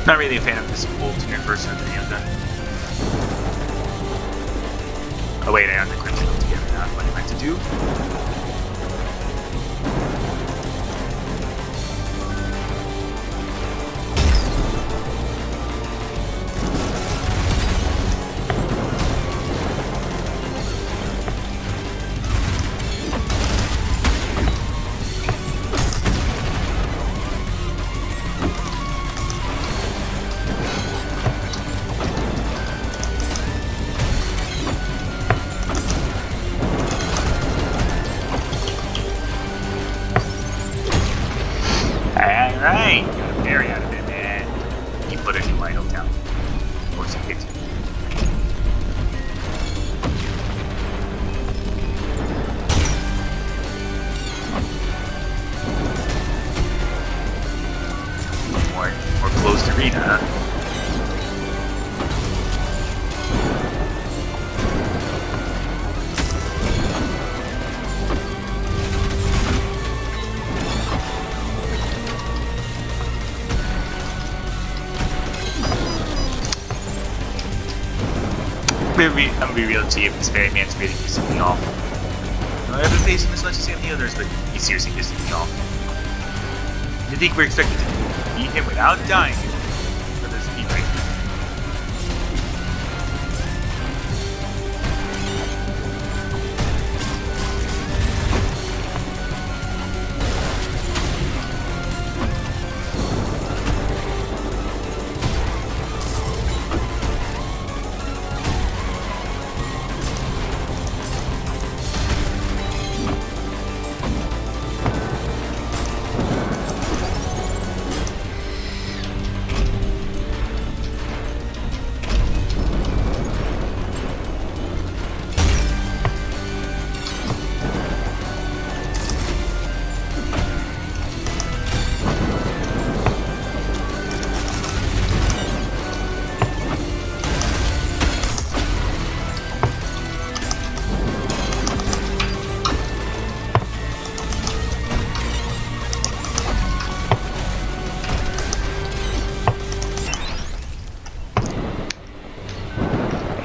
Not really a fan of this alternate version of the Yoda. Oh wait, I have the Crimson together. Not what I meant to do. Alright, got a berry out of it, man. You put it in my hotel. Of course you did. More closed arena, huh? I'm gonna be real cheap. This very man's really pissing me off. I haven't faced him as much as any others, but he's seriously pissing me off. You think we're expected to beat him without dying for this speed break?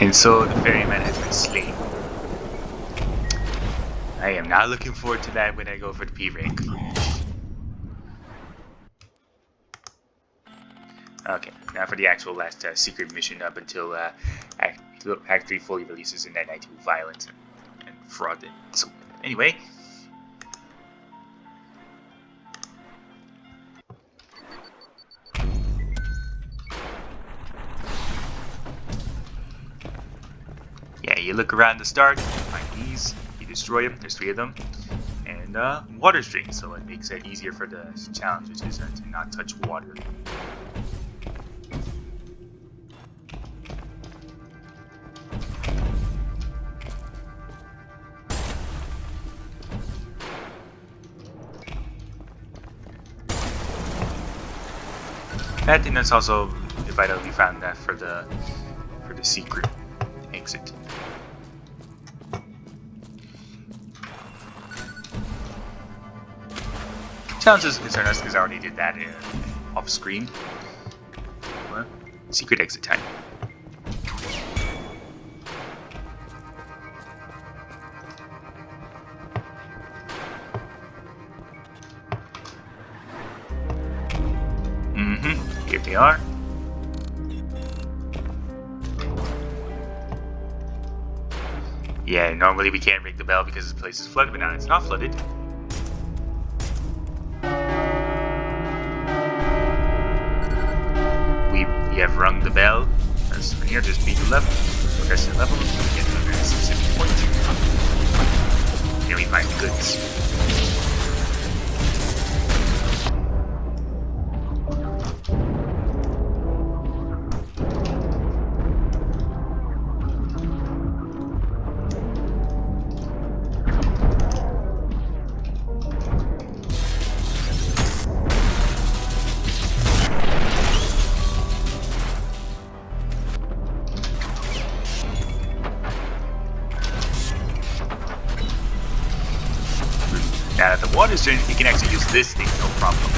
And so the ferryman has been slain. I am not looking forward to that when I go for the P rank. Okay, now for the actual last secret mission up until Act 3 fully releases in that night with violence and fraud. So, anyway. Yeah, you look around the start, find these, you destroy them, there's 3 of them, and water stream, so it makes it easier for the challenge, which is to not touch water. I think that's also vital we found that for the secret exit. Challenge doesn't concern us because I already did that off screen. Well, secret exit time. Here they are. Yeah, normally we can't ring the bell because this place is flooded, but now it's not flooded. We have rung the bell. Let's here, just beat the level. Progress the level, get to a specific point. Here we find the goods. Now that the water's drained, you can actually use this thing, no problem.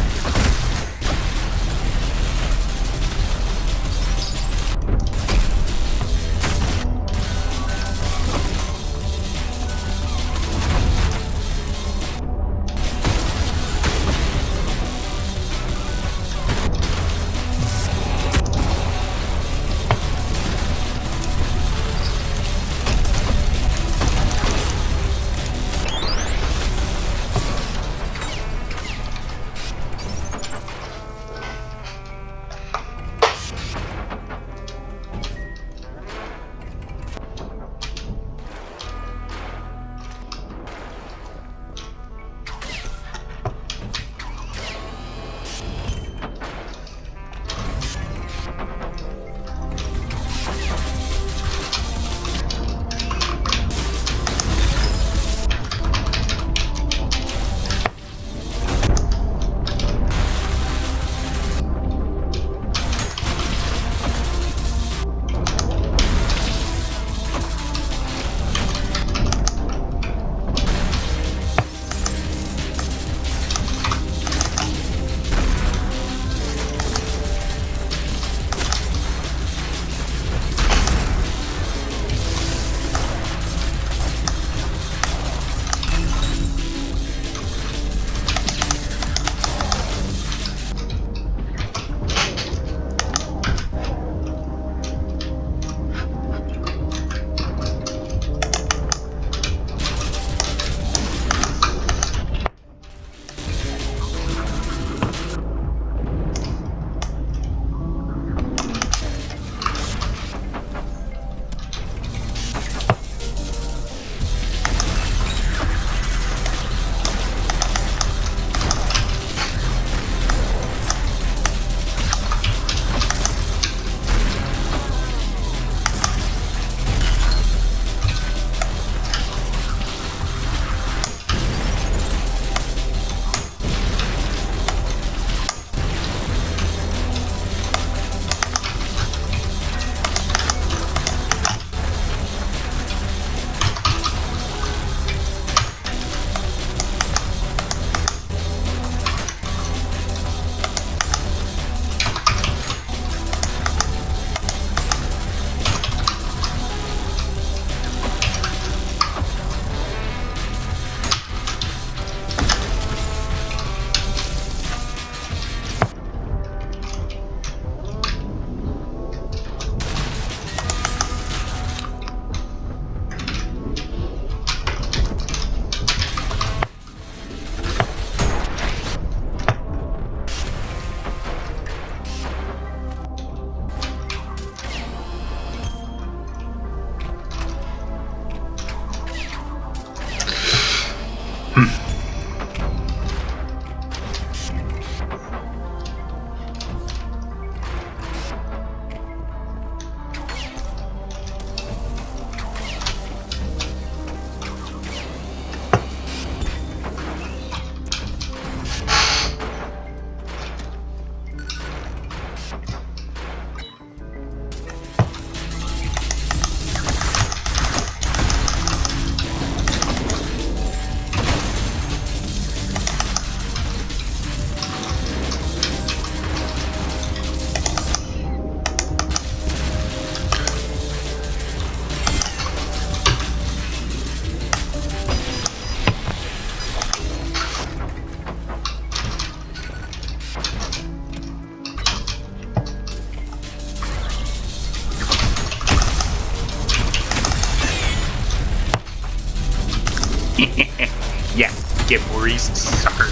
Yeah, get Maurice, sucker.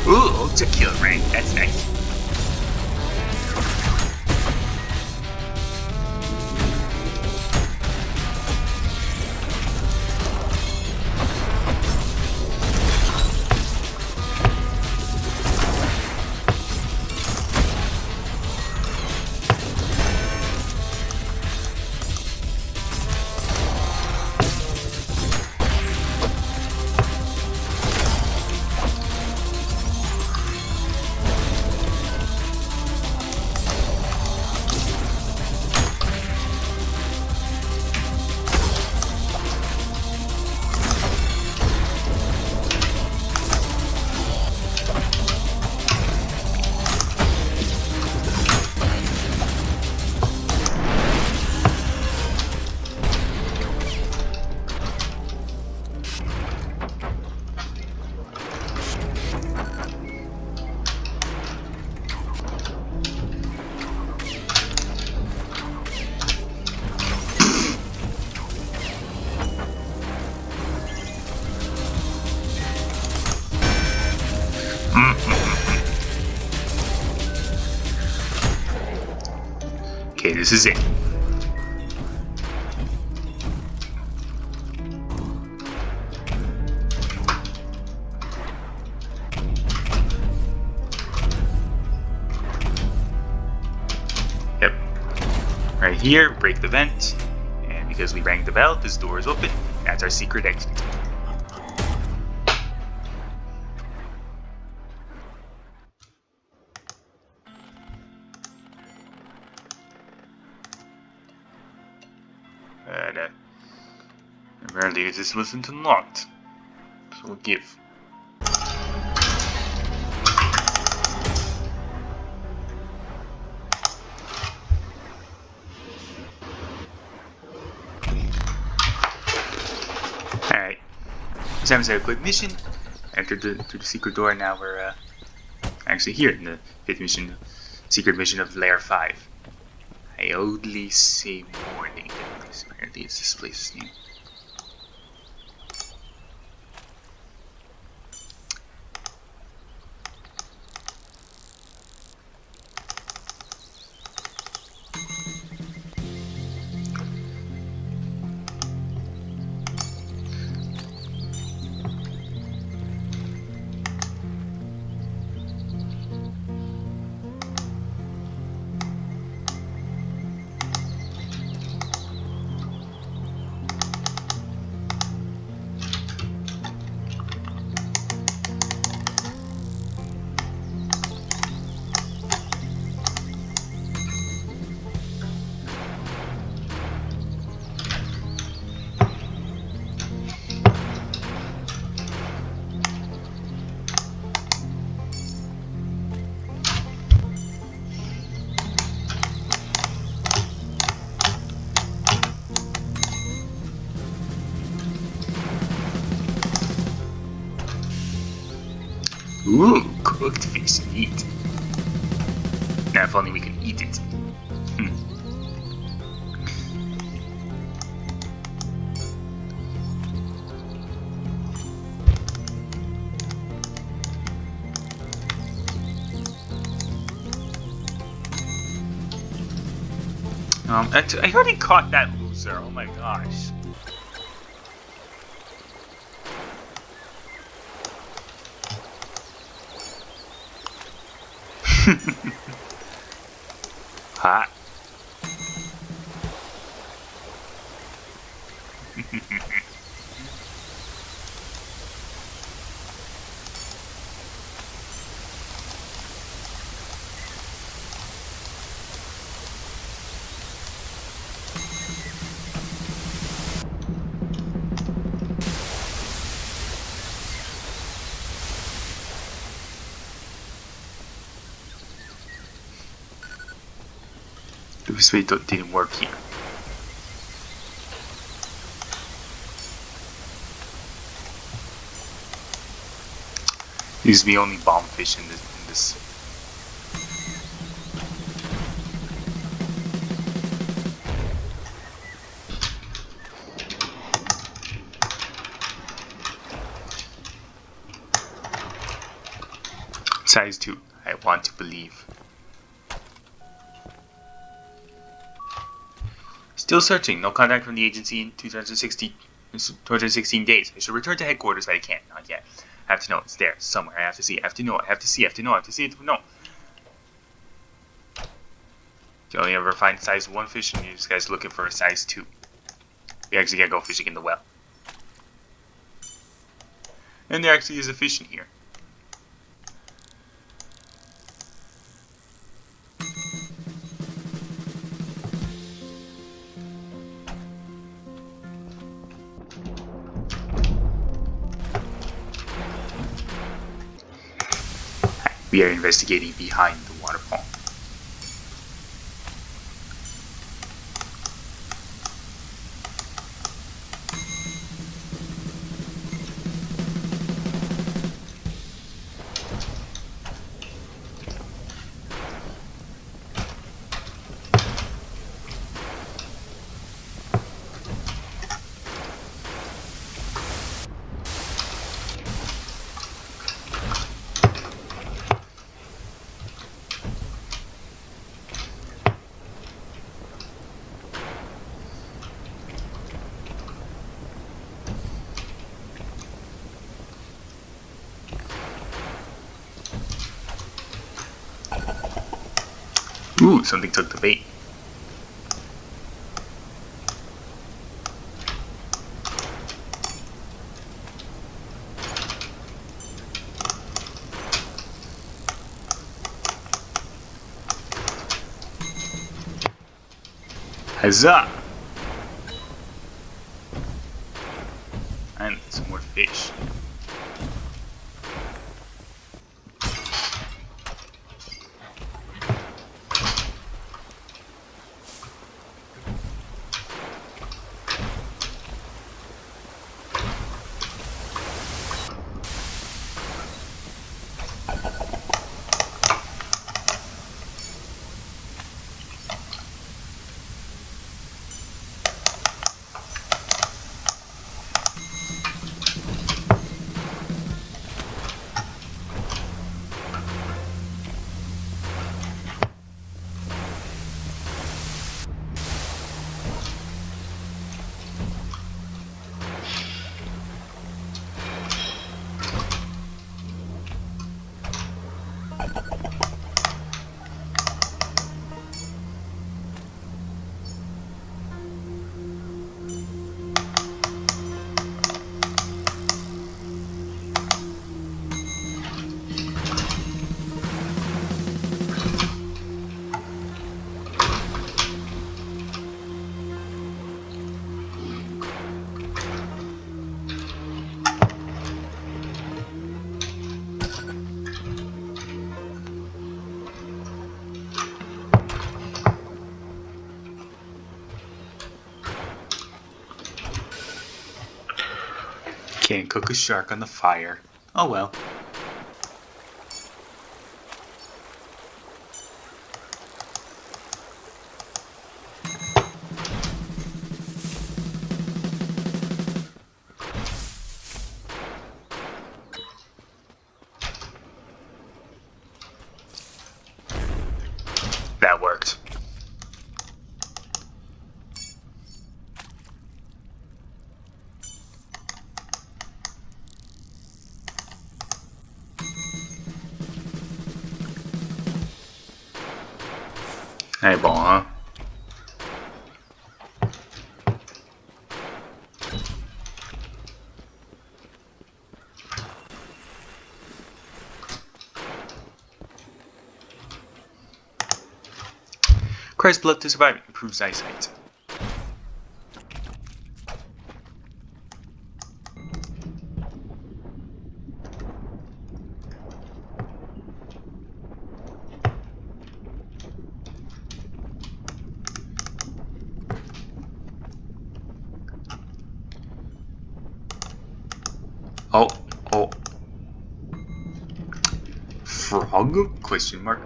Ooh, Ultrakill rank. That's nice. Okay, this is it. Yep. Right here, break the vent. And because we rang the bell, this door is open. That's our secret exit. Apparently this wasn't unlocked. So we'll give. Alright. Time to have a quick mission. Entered through the secret door, and now we're actually here in the 5th mission, secret mission of Lair 5. I only say morning. Apparently it's this place's name. Ooh, cooked fish meat. Now if only we can eat it. I already caught that loser. Oh my gosh. Hot. This way didn't work here. This is the only bomb fish in this. Size 2. I want to believe. Still searching. No contact from the agency in 216 days. I should return to headquarters, but I can't. Not yet. I have to know. It's there. Somewhere. I have to see. I have to know. I have to see. I have to know. I have to see it to know. You only ever find size 1 fish, and you guys looking for a size 2. We actually gotta go fishing in the well. And there actually is a fish in here. We are investigating behind the waterfall. Ooh, something took the bait. Huzzah! And some more fish. Can't cook a shark on the fire. Oh well. That worked. Eyeball, huh? Requires blood to survive. Improves eyesight. Oh, oh. Frog? Question mark.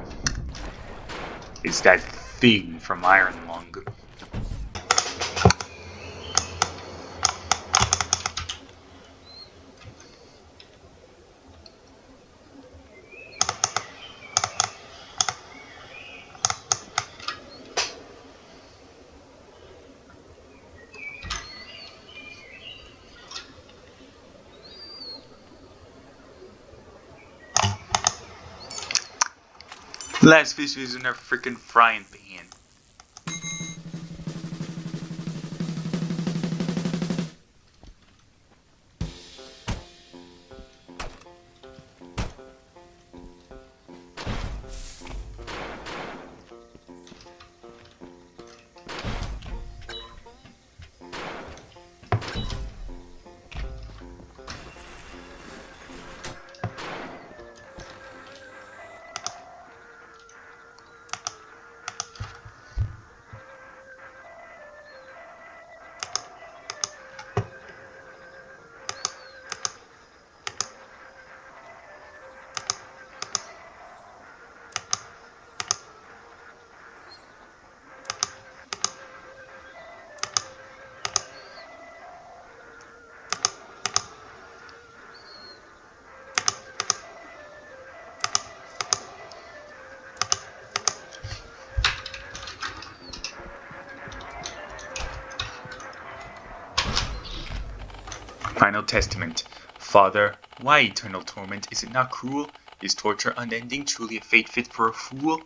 It's that thing from Iron Lung. Last fish is in our freaking frying pan. Final Testament. Father, why eternal torment? Is it not cruel? Is torture unending, truly a fate fit for a fool?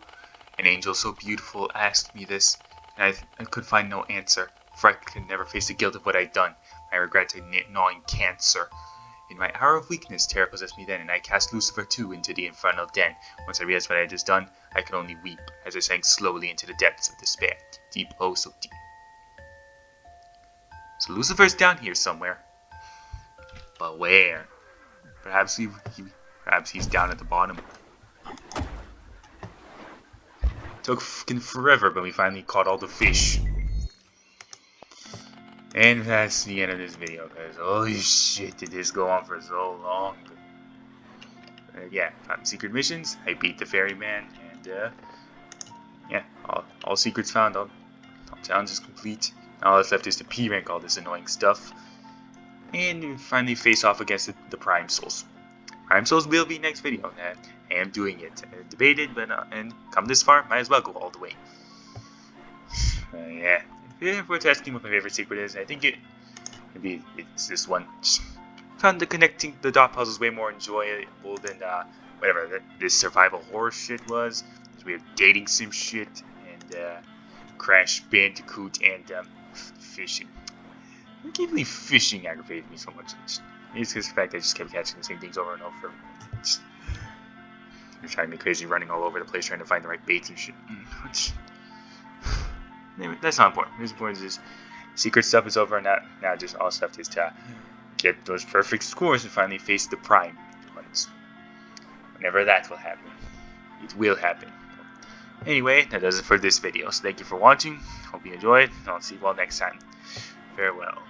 An angel so beautiful asked me this, and I could find no answer, for I could never face the guilt of what I'd done. My regrets a gnawing cancer. In my hour of weakness, terror possessed me then, and I cast Lucifer too into the infernal den. Once I realized what I had just done, I could only weep, as I sank slowly into the depths of despair. Deep, oh so deep. So Lucifer's down here somewhere. But where? Perhaps he's down at the bottom. Took fucking forever, but we finally caught all the fish. And that's the end of this video, guys. Holy shit, did this go on for so long? Yeah, found secret missions. I beat the ferryman, and yeah, all secrets found. All challenges complete. All that's left is to P rank all this annoying stuff. And finally face off against the Prime Souls. Prime Souls will be next video. I am doing it. Debated, but and come this far, might as well go all the way. Yeah. If we're asking what my favorite secret is, I think it's this one. Found the connecting the dot puzzles way more enjoyable than whatever this survival horror shit was. We have dating sim shit and Crash Bandicoot and fishing. I can't believe fishing aggravated me so much. It's because the fact I just kept catching the same things over and over. You're driving me crazy running all over the place trying to find the right baits and shit. Anyway, that's not important. What's important is secret stuff is over and now just all stuff is to get those perfect scores and finally face the prime ones. Whenever that will happen. It will happen. Anyway, that does it for this video. So thank you for watching. Hope you enjoyed. And I'll see you all next time. Farewell.